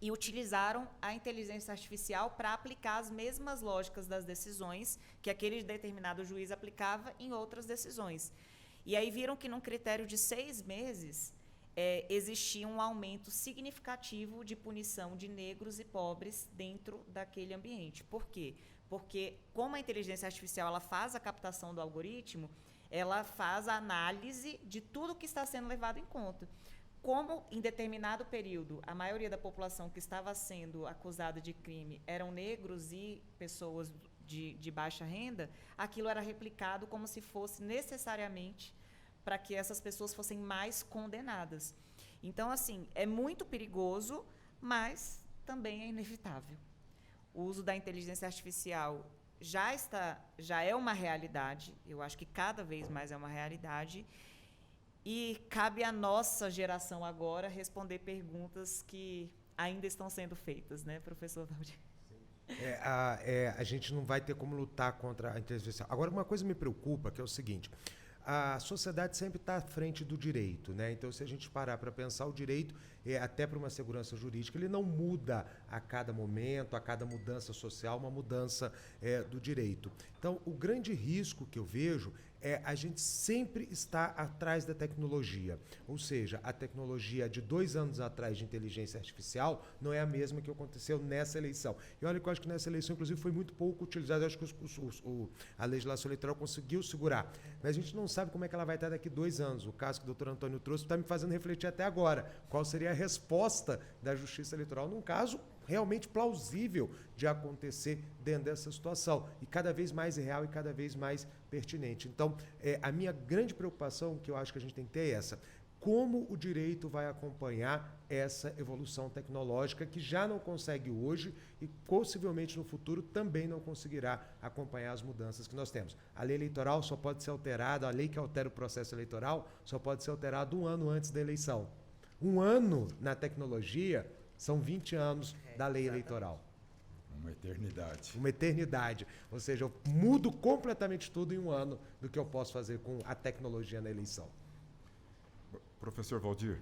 e utilizaram a inteligência artificial para aplicar as mesmas lógicas das decisões que aquele determinado juiz aplicava em outras decisões. E aí viram que, num critério de 6 meses, existia um aumento significativo de punição de negros e pobres dentro daquele ambiente. Por quê? Porque, como a inteligência artificial ela faz a captação do algoritmo, ela faz a análise de tudo que está sendo levado em conta. Como, em determinado período, a maioria da população que estava sendo acusada de crime eram negros e pessoas de baixa renda, aquilo era replicado como se fosse necessariamente para que essas pessoas fossem mais condenadas. Então, assim, é muito perigoso, mas também é inevitável. O uso da inteligência artificial já é uma realidade, eu acho que cada vez mais é uma realidade, e cabe à nossa geração agora responder perguntas que ainda estão sendo feitas, né, professor Valdir? A gente não vai ter como lutar contra a inteligência artificial. Agora, uma coisa me preocupa, que é o seguinte: a sociedade sempre está à frente do direito, né? Então, se a gente parar para pensar, o direito, até para uma segurança jurídica, ele não muda a cada momento, a cada mudança social, uma mudança do direito. Então, o grande risco que eu vejo é a gente sempre estar atrás da tecnologia. Ou seja, a tecnologia de 2 anos atrás de inteligência artificial não é a mesma que aconteceu nessa eleição. E olha que eu acho que nessa eleição, inclusive, foi muito pouco utilizada. Eu acho que a legislação eleitoral conseguiu segurar. Mas a gente não sabe como é que ela vai estar daqui 2 anos. O caso que o doutor Antônio trouxe está me fazendo refletir até agora. Qual seria a resposta da Justiça Eleitoral num caso realmente plausível de acontecer dentro dessa situação, e cada vez mais real e cada vez mais pertinente. Então, a minha grande preocupação, que eu acho que a gente tem que ter, é essa: como o direito vai acompanhar essa evolução tecnológica que já não consegue hoje e possivelmente no futuro também não conseguirá acompanhar as mudanças que nós temos. A lei eleitoral só pode ser alterada, a lei que altera o processo eleitoral só pode ser alterada 1 ano antes da eleição. 1 ano na tecnologia são 20 anos da lei eleitoral. Uma eternidade. Uma eternidade. Ou seja, eu mudo completamente tudo em 1 ano do que eu posso fazer com a tecnologia na eleição. Professor Valdir,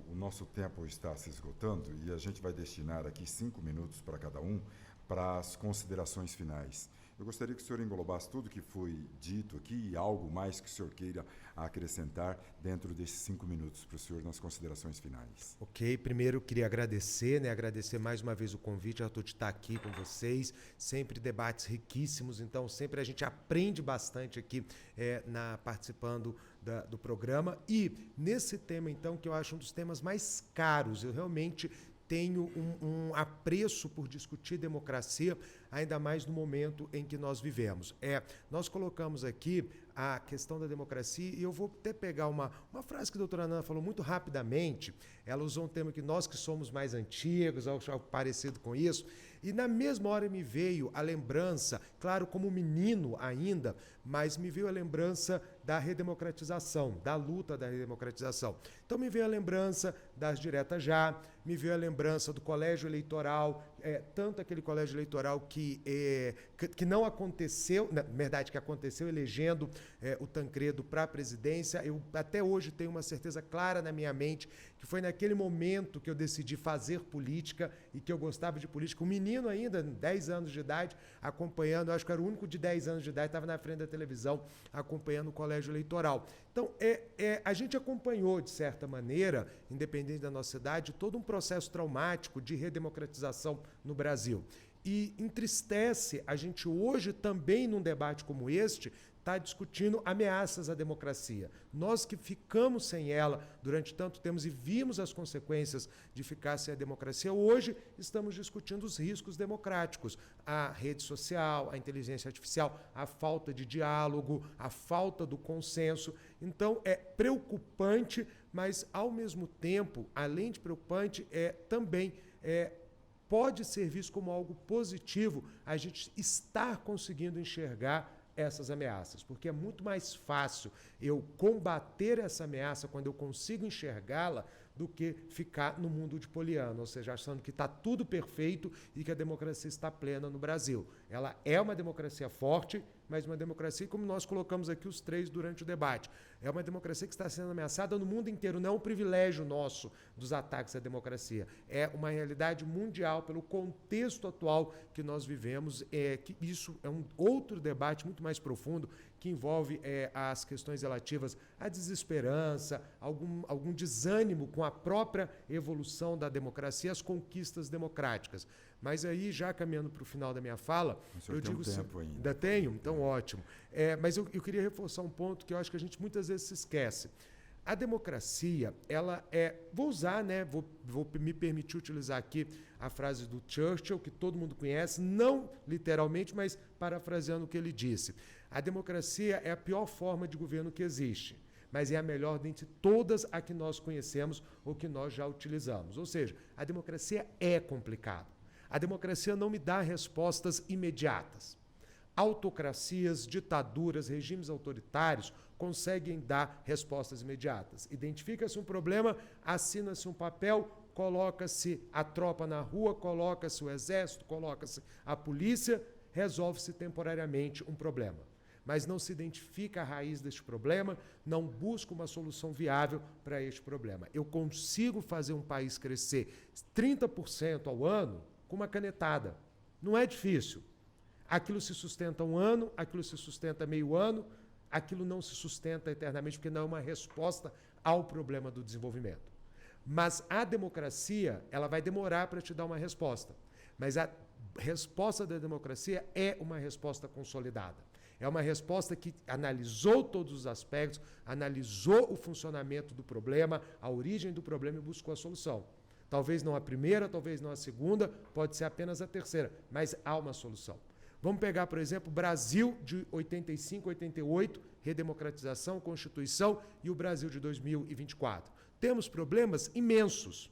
o nosso tempo está se esgotando e a gente vai destinar aqui 5 minutos para cada um para as considerações finais. Eu gostaria que o senhor englobasse tudo que foi dito aqui e algo mais que o senhor queira acrescentar dentro desses 5 minutos para o senhor nas considerações finais. Ok, primeiro eu queria agradecer, agradecer mais uma vez o convite, Arthur, de estar aqui com vocês, sempre debates riquíssimos, então sempre a gente aprende bastante aqui participando do programa. E nesse tema, então, que eu acho um dos temas mais caros, eu realmente tenho um apreço por discutir democracia, ainda mais no momento em que nós vivemos. Nós colocamos aqui a questão da democracia, e eu vou até pegar uma frase que a doutora Nana falou muito rapidamente. Ela usou um termo que nós que somos mais antigos, algo parecido com isso, e na mesma hora me veio a lembrança, claro, como menino ainda, mas me veio a lembrança da redemocratização, da luta da redemocratização. Então me veio a lembrança das diretas já, me veio a lembrança do colégio eleitoral, tanto aquele colégio eleitoral que não aconteceu, na verdade, que aconteceu elegendo o Tancredo para a presidência. Eu até hoje tenho uma certeza clara na minha mente que foi naquele momento que eu decidi fazer política e que eu gostava de política. Um menino ainda, 10 anos de idade, acompanhando, eu acho que era o único de 10 anos de idade, estava na frente da televisão acompanhando o colégio eleitoral. Então, a gente acompanhou, de certa maneira, independente da nossa idade, todo um processo traumático de redemocratização no Brasil. E entristece a gente hoje também, num debate como este, está discutindo ameaças à democracia. Nós que ficamos sem ela durante tanto tempo e vimos as consequências de ficar sem a democracia, hoje estamos discutindo os riscos democráticos. A rede social, a inteligência artificial, a falta de diálogo, a falta do consenso. Então, é preocupante, mas, ao mesmo tempo, além de preocupante, também pode ser visto como algo positivo a gente estar conseguindo enxergar essas ameaças, porque é muito mais fácil eu combater essa ameaça quando eu consigo enxergá-la do que ficar no mundo de poliana, ou seja, achando que está tudo perfeito e que a democracia está plena no Brasil. Ela é uma democracia forte, mas uma democracia, como nós colocamos aqui os três durante o debate, é uma democracia que está sendo ameaçada no mundo inteiro, não é um privilégio nosso dos ataques à democracia, é uma realidade mundial pelo contexto atual que nós vivemos, que isso é um outro debate muito mais profundo, que envolve as questões relativas à desesperança, algum desânimo com a própria evolução da democracia, as conquistas democráticas. Mas aí, já caminhando para o final da minha fala, eu digo... tempo ainda. Ainda tenho? Então, ótimo. Mas eu queria reforçar um ponto que eu acho que a gente muitas vezes se esquece. A democracia, ela vou usar, vou me permitir utilizar aqui a frase do Churchill, que todo mundo conhece, não literalmente, mas parafraseando o que ele disse. A democracia é a pior forma de governo que existe, mas é a melhor dentre todas a que nós conhecemos ou que nós já utilizamos. Ou seja, a democracia é complicada. A democracia não me dá respostas imediatas. Autocracias, ditaduras, regimes autoritários conseguem dar respostas imediatas. Identifica-se um problema, assina-se um papel, coloca-se a tropa na rua, coloca-se o exército, coloca-se a polícia, resolve-se temporariamente um problema. Mas não se identifica a raiz deste problema, não busca uma solução viável para este problema. Eu consigo fazer um país crescer 30% ao ano com uma canetada. Não é difícil. Aquilo se sustenta um ano, aquilo se sustenta meio ano, aquilo não se sustenta eternamente, porque não é uma resposta ao problema do desenvolvimento. Mas a democracia, ela vai demorar para te dar uma resposta. Mas a resposta da democracia é uma resposta consolidada. É uma resposta que analisou todos os aspectos, analisou o funcionamento do problema, a origem do problema e buscou a solução. Talvez não a primeira, talvez não a segunda, pode ser apenas a terceira, mas há uma solução. Vamos pegar, por exemplo, o Brasil de 85, 88, redemocratização, Constituição, e o Brasil de 2024. Temos problemas imensos.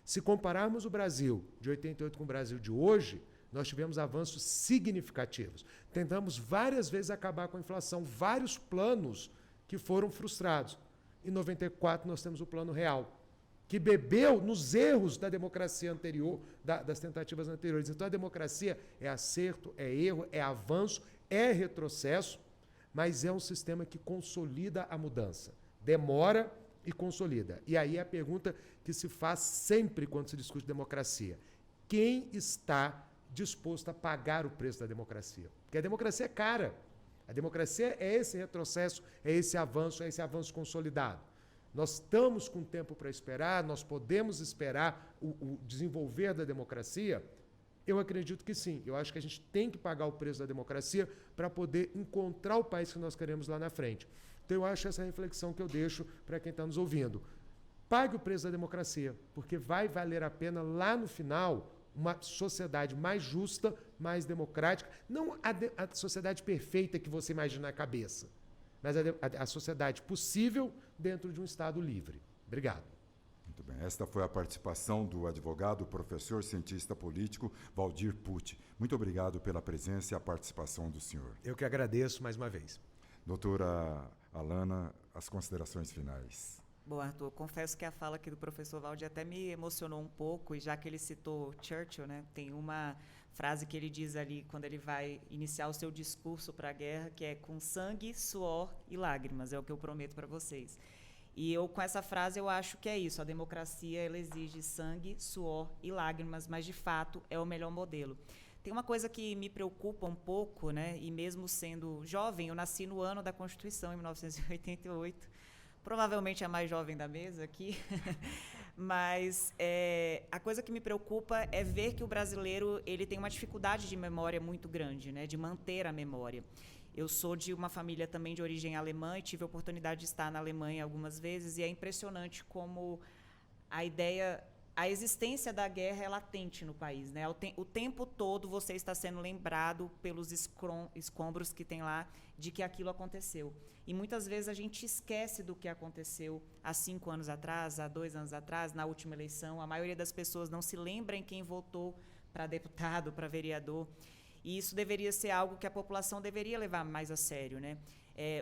Se compararmos o Brasil de 88 com o Brasil de hoje, nós tivemos avanços significativos. Tentamos várias vezes acabar com a inflação, vários planos que foram frustrados. Em 94 nós temos o Plano Real, que bebeu nos erros da democracia anterior, das tentativas anteriores. Então a democracia é acerto, é erro, é avanço, é retrocesso, mas é um sistema que consolida a mudança. Demora e consolida. E aí é a pergunta que se faz sempre quando se discute democracia. Quem está disposto a pagar o preço da democracia? Porque a democracia é cara. A democracia é esse retrocesso, é esse avanço consolidado. Nós estamos com tempo para esperar, nós podemos esperar o desenvolver da democracia? Eu acredito que sim. Eu acho que a gente tem que pagar o preço da democracia para poder encontrar o país que nós queremos lá na frente. Então, eu acho essa reflexão que eu deixo para quem está nos ouvindo. pague o preço da democracia, porque vai valer a pena lá no final uma sociedade mais justa, mais democrática, não a sociedade perfeita que você imagina na cabeça, mas a sociedade possível dentro de um Estado livre. Obrigado. Muito bem. Esta foi a participação do advogado, professor, cientista político, Valdir Pucci. Muito obrigado pela presença e a participação do senhor. Eu que agradeço mais uma vez. Doutora Alana, as considerações finais. Bom, Arthur, confesso que a fala aqui do professor Valdir até me emocionou um pouco, e já que ele citou Churchill, né, tem uma frase que ele diz ali quando ele vai iniciar o seu discurso para a guerra, que é com sangue, suor e lágrimas, é o que eu prometo para vocês. E eu, com essa frase, eu acho que é isso, a democracia ela exige sangue, suor e lágrimas, mas de fato é o melhor modelo. Tem uma coisa que me preocupa um pouco, né, e mesmo sendo jovem, eu nasci no ano da Constituição, em 1988, provavelmente a mais jovem da mesa aqui, mas a coisa que me preocupa é ver que o brasileiro ele tem uma dificuldade de memória muito grande, né, de manter a memória. Eu sou de uma família também de origem alemã e tive a oportunidade de estar na Alemanha algumas vezes, e é impressionante como a existência da guerra é latente no país, né? O tempo todo você está sendo lembrado pelos escombros que tem lá de que aquilo aconteceu. E muitas vezes a gente esquece do que aconteceu há 5 anos atrás, há 2 anos atrás, na última eleição. A maioria das pessoas não se lembra em quem votou para deputado, para vereador. E isso deveria ser algo que a população deveria levar mais a sério, né?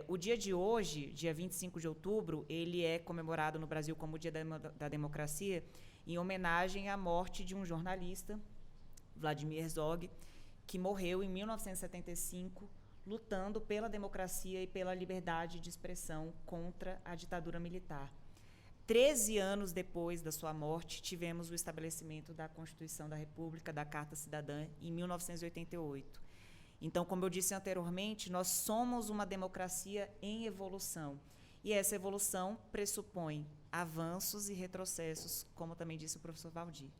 O dia de hoje, dia 25 de outubro, ele é comemorado no Brasil como o Dia da Democracia, em homenagem à morte de um jornalista, Vladimir Herzog, que morreu em 1975, lutando pela democracia e pela liberdade de expressão contra a ditadura militar. 13 anos depois da sua morte, tivemos o estabelecimento da Constituição da República, da Carta Cidadã, em 1988. Então, como eu disse anteriormente, nós somos uma democracia em evolução. E essa evolução pressupõe avanços e retrocessos, como também disse o professor Valdir.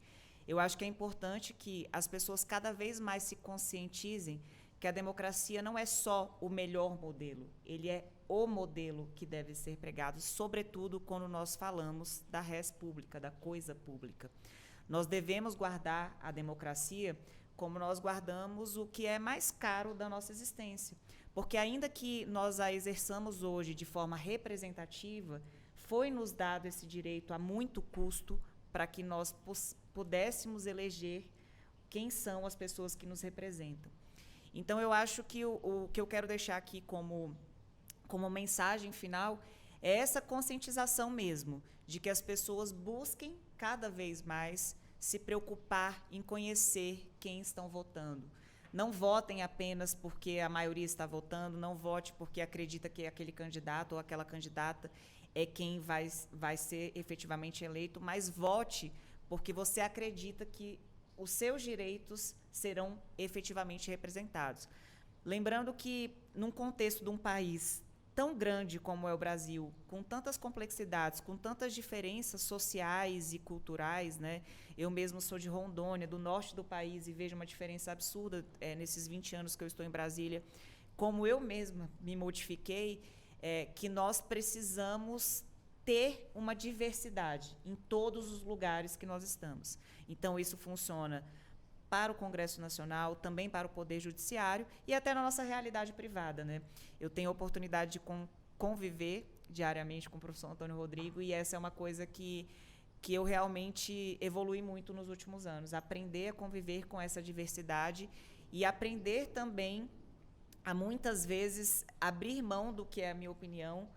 Eu acho que é importante que as pessoas cada vez mais se conscientizem que a democracia não é só o melhor modelo, ele é o modelo que deve ser pregado, sobretudo quando nós falamos da res pública, da coisa pública. Nós devemos guardar a democracia como nós guardamos o que é mais caro da nossa existência. Porque ainda que nós a exerçamos hoje de forma representativa, foi nos dado esse direito a muito custo para que nós pudéssemos eleger quem são as pessoas que nos representam. Então, eu acho que o que eu quero deixar aqui como mensagem final é essa conscientização mesmo, de que as pessoas busquem cada vez mais se preocupar em conhecer quem estão votando. Não votem apenas porque a maioria está votando, não vote porque acredita que aquele candidato ou aquela candidata é quem vai ser efetivamente eleito, mas vote porque você acredita que os seus direitos serão efetivamente representados. Lembrando que, num contexto de um país tão grande como é o Brasil, com tantas complexidades, com tantas diferenças sociais e culturais, né? Eu mesmo sou de Rondônia, do norte do país, e vejo uma diferença absurda nesses 20 anos que eu estou em Brasília. Como eu mesma me modifiquei, que nós precisamos ter uma diversidade em todos os lugares que nós estamos. Então, isso funciona para o Congresso Nacional, também para o Poder Judiciário e até na nossa realidade privada, né? Eu tenho a oportunidade de conviver diariamente com o professor Antônio Rodrigo, e essa é uma coisa que eu realmente evolui muito nos últimos anos. Aprender a conviver com essa diversidade e aprender também a, muitas vezes, abrir mão do que é a minha opinião,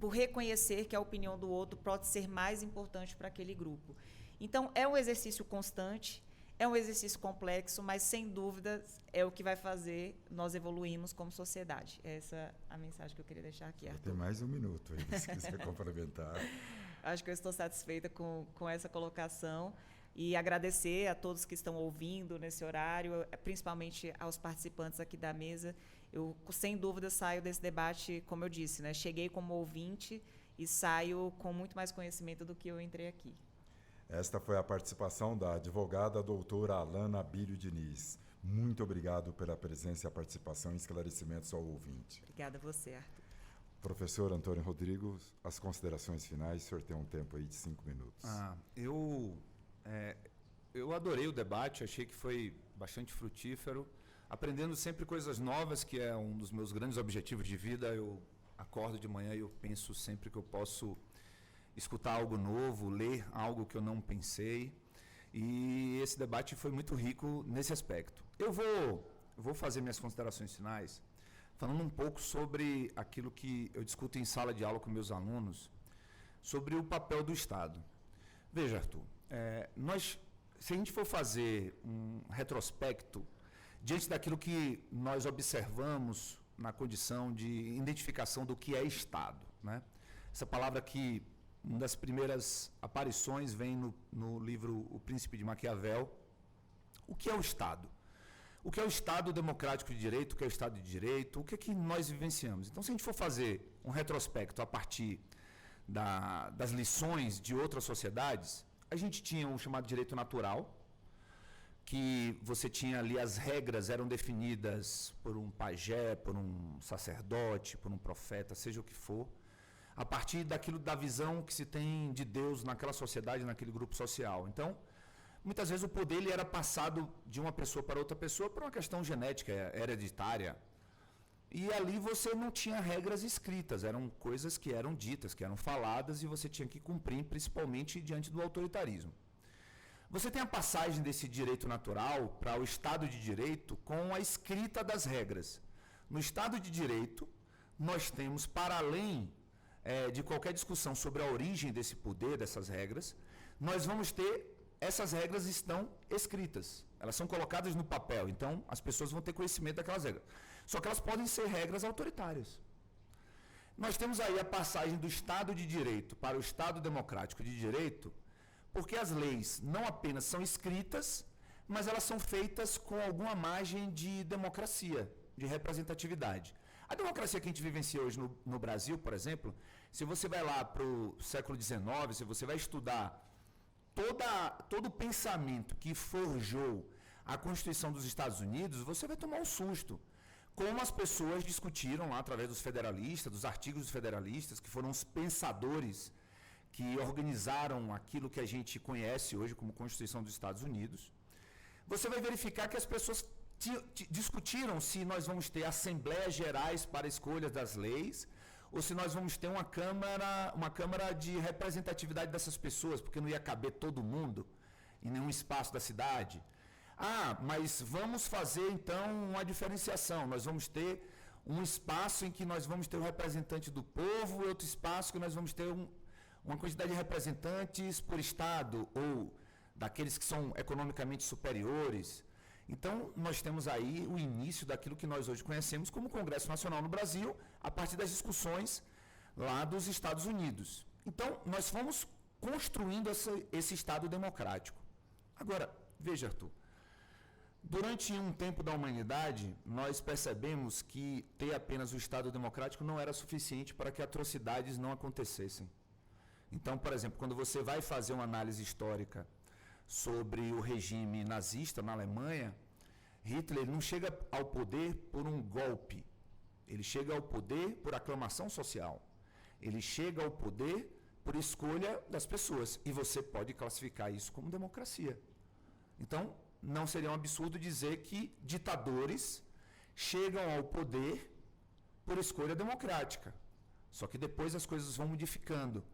por reconhecer que a opinião do outro pode ser mais importante para aquele grupo. Então, é um exercício constante, é um exercício complexo, mas, sem dúvida, é o que vai fazer nós evoluirmos como sociedade. Essa é a mensagem que eu queria deixar aqui, Arthur. Tem mais um minuto aí, se quiser complementar. Acho que eu estou satisfeita com essa colocação e agradecer a todos que estão ouvindo nesse horário, principalmente aos participantes aqui da mesa. Eu, sem dúvida, saio desse debate, como eu disse, né? Cheguei como ouvinte e saio com muito mais conhecimento do que eu entrei aqui. Esta foi a participação da advogada doutora Alana Abílio Diniz. Muito obrigado pela presença e a participação e esclarecimentos ao ouvinte. Obrigada a você, Arthur. Professor Antônio Rodrigo, as considerações finais, o senhor tem um tempo aí de 5 minutos. Eu adorei o debate, achei que foi bastante frutífero, aprendendo sempre coisas novas, que é um dos meus grandes objetivos de vida. Eu acordo de manhã e eu penso sempre que eu posso escutar algo novo, ler algo que eu não pensei, e esse debate foi muito rico nesse aspecto. Eu vou fazer minhas considerações finais falando um pouco sobre aquilo que eu discuto em sala de aula com meus alunos, sobre o papel do Estado. Veja, Arthur, se a gente for fazer um retrospecto diante daquilo que nós observamos na condição de identificação do que é Estado, né? Essa palavra que, uma das primeiras aparições, vem no livro O Príncipe de Maquiavel. O que é o Estado? O que é o Estado democrático de direito? O que é o Estado de direito? O que é que nós vivenciamos? Então, se a gente for fazer um retrospecto a partir das lições de outras sociedades, a gente tinha um chamado direito natural, que você tinha ali, as regras eram definidas por um pajé, por um sacerdote, por um profeta, seja o que for, a partir da visão que se tem de Deus naquela sociedade, naquele grupo social. Então, muitas vezes o poder ele era passado de uma pessoa para outra pessoa por uma questão genética, hereditária. E ali você não tinha regras escritas, eram coisas que eram ditas, que eram faladas, e você tinha que cumprir, principalmente diante do autoritarismo. Você tem a passagem desse direito natural para o Estado de Direito com a escrita das regras. No Estado de Direito, nós temos, para além de qualquer discussão sobre a origem desse poder, dessas regras, nós vamos ter, essas regras estão escritas, elas são colocadas no papel, então as pessoas vão ter conhecimento daquelas regras. Só que elas podem ser regras autoritárias. Nós temos aí a passagem do Estado de Direito para o Estado democrático de direito, porque as leis não apenas são escritas, mas elas são feitas com alguma margem de democracia, de representatividade. A democracia que a gente vivencia hoje no Brasil, por exemplo, se você vai lá para o século XIX, se você vai estudar todo o pensamento que forjou a Constituição dos Estados Unidos, você vai tomar um susto. Como as pessoas discutiram lá através dos federalistas, dos artigos dos federalistas, que foram os pensadores que organizaram aquilo que a gente conhece hoje como Constituição dos Estados Unidos, você vai verificar que as pessoas discutiram se nós vamos ter assembleias gerais para a escolha das leis, ou se nós vamos ter uma câmara de representatividade dessas pessoas, porque não ia caber todo mundo em nenhum espaço da cidade. Mas vamos fazer então uma diferenciação, nós vamos ter um espaço em que nós vamos ter o representante do povo e outro espaço que nós vamos ter uma quantidade de representantes por estado ou daqueles que são economicamente superiores. Então, nós temos aí o início daquilo que nós hoje conhecemos como Congresso Nacional no Brasil, a partir das discussões lá dos Estados Unidos. Então, nós fomos construindo esse Estado democrático. Agora, veja, Arthur, durante um tempo da humanidade, nós percebemos que ter apenas o Estado democrático não era suficiente para que atrocidades não acontecessem. Então, por exemplo, quando você vai fazer uma análise histórica sobre o regime nazista na Alemanha, Hitler não chega ao poder por um golpe, ele chega ao poder por aclamação social, ele chega ao poder por escolha das pessoas, e você pode classificar isso como democracia. Então, não seria um absurdo dizer que ditadores chegam ao poder por escolha democrática, só que depois as coisas vão modificando.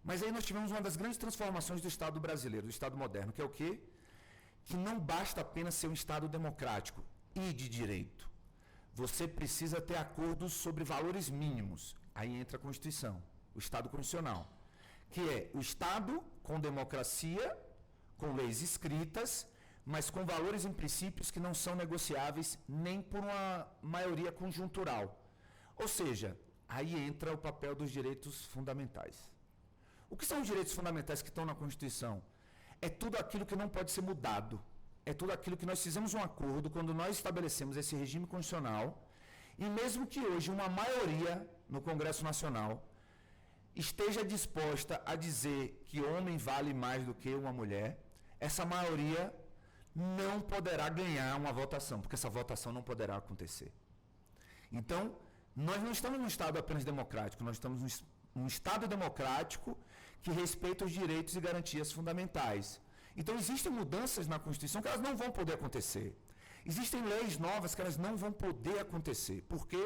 Mas aí nós tivemos uma das grandes transformações do Estado brasileiro, do Estado moderno, que é o quê? Que não basta apenas ser um Estado democrático e de direito. Você precisa ter acordos sobre valores mínimos. Aí entra a Constituição, o Estado constitucional, que é o Estado com democracia, com leis escritas, mas com valores e princípios que não são negociáveis nem por uma maioria conjuntural. Ou seja, aí entra o papel dos direitos fundamentais. O que são os direitos fundamentais que estão na Constituição? É tudo aquilo que não pode ser mudado. É tudo aquilo que nós fizemos um acordo quando nós estabelecemos esse regime constitucional, e mesmo que hoje uma maioria no Congresso Nacional esteja disposta a dizer que homem vale mais do que uma mulher, essa maioria não poderá ganhar uma votação, porque essa votação não poderá acontecer. Então, Nós não estamos num Estado apenas democrático, nós estamos num Estado democrático que respeita os direitos e garantias fundamentais. Então, existem mudanças na Constituição que elas não vão poder acontecer. Existem leis novas que elas não vão poder acontecer. Por quê?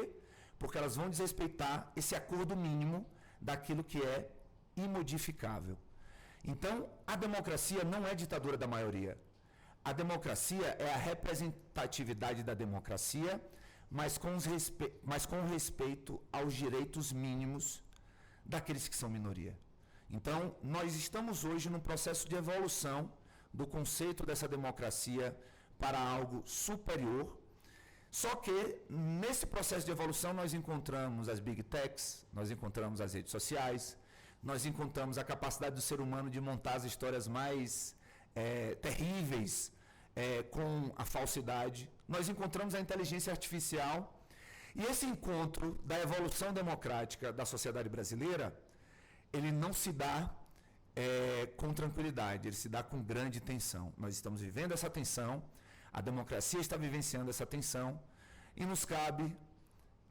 Porque elas vão desrespeitar esse acordo mínimo daquilo que é imodificável. Então, a democracia não é ditadura da maioria. A democracia é a representatividade da democracia, mas com respeito aos direitos mínimos daqueles que são minoria. Então, nós estamos hoje num processo de evolução do conceito dessa democracia para algo superior. Só que, nesse processo de evolução, nós encontramos as big techs, nós encontramos as redes sociais, nós encontramos a capacidade do ser humano de montar as histórias mais terríveis com a falsidade. Nós encontramos a inteligência artificial. E esse encontro da evolução democrática da sociedade brasileira, ele não se dá com tranquilidade, ele se dá com grande tensão. Nós estamos vivendo essa tensão, a democracia está vivenciando essa tensão, e nos cabe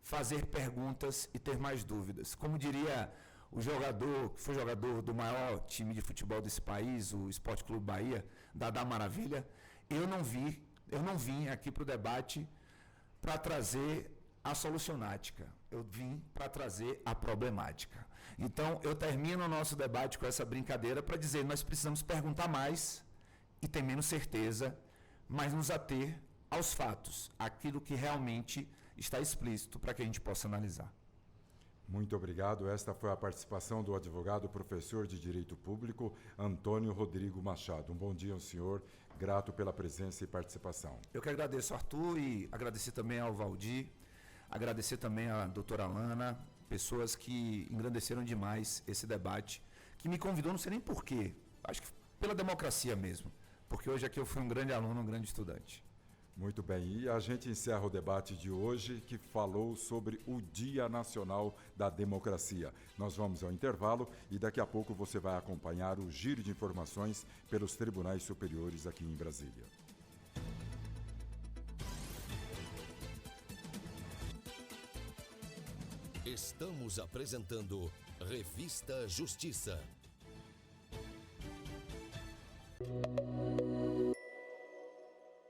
fazer perguntas e ter mais dúvidas. Como diria o jogador, que foi jogador do maior time de futebol desse país, o Esporte Clube Bahia, Dadá Maravilha, eu não vim aqui para o debate para trazer a solucionática, eu vim para trazer a problemática. Então, eu termino o nosso debate com essa brincadeira para dizer, nós precisamos perguntar mais e ter menos certeza, mas nos ater aos fatos, aquilo que realmente está explícito para que a gente possa analisar. Muito obrigado. Esta foi a participação do advogado professor de Direito Público, Antônio Rodrigo Machado. Um bom dia ao senhor, grato pela presença e participação. Eu que agradeço, Arthur, e agradecer também ao Valdir, agradecer também à doutora Alana, pessoas que engrandeceram demais esse debate, que me convidou, não sei nem porquê, acho que pela democracia mesmo, porque hoje aqui eu fui um grande aluno, um grande estudante. Muito bem, e a gente encerra o debate de hoje, que falou sobre o Dia Nacional da Democracia. Nós vamos ao intervalo e daqui a pouco você vai acompanhar o giro de informações pelos tribunais superiores aqui em Brasília. Estamos apresentando Revista Justiça.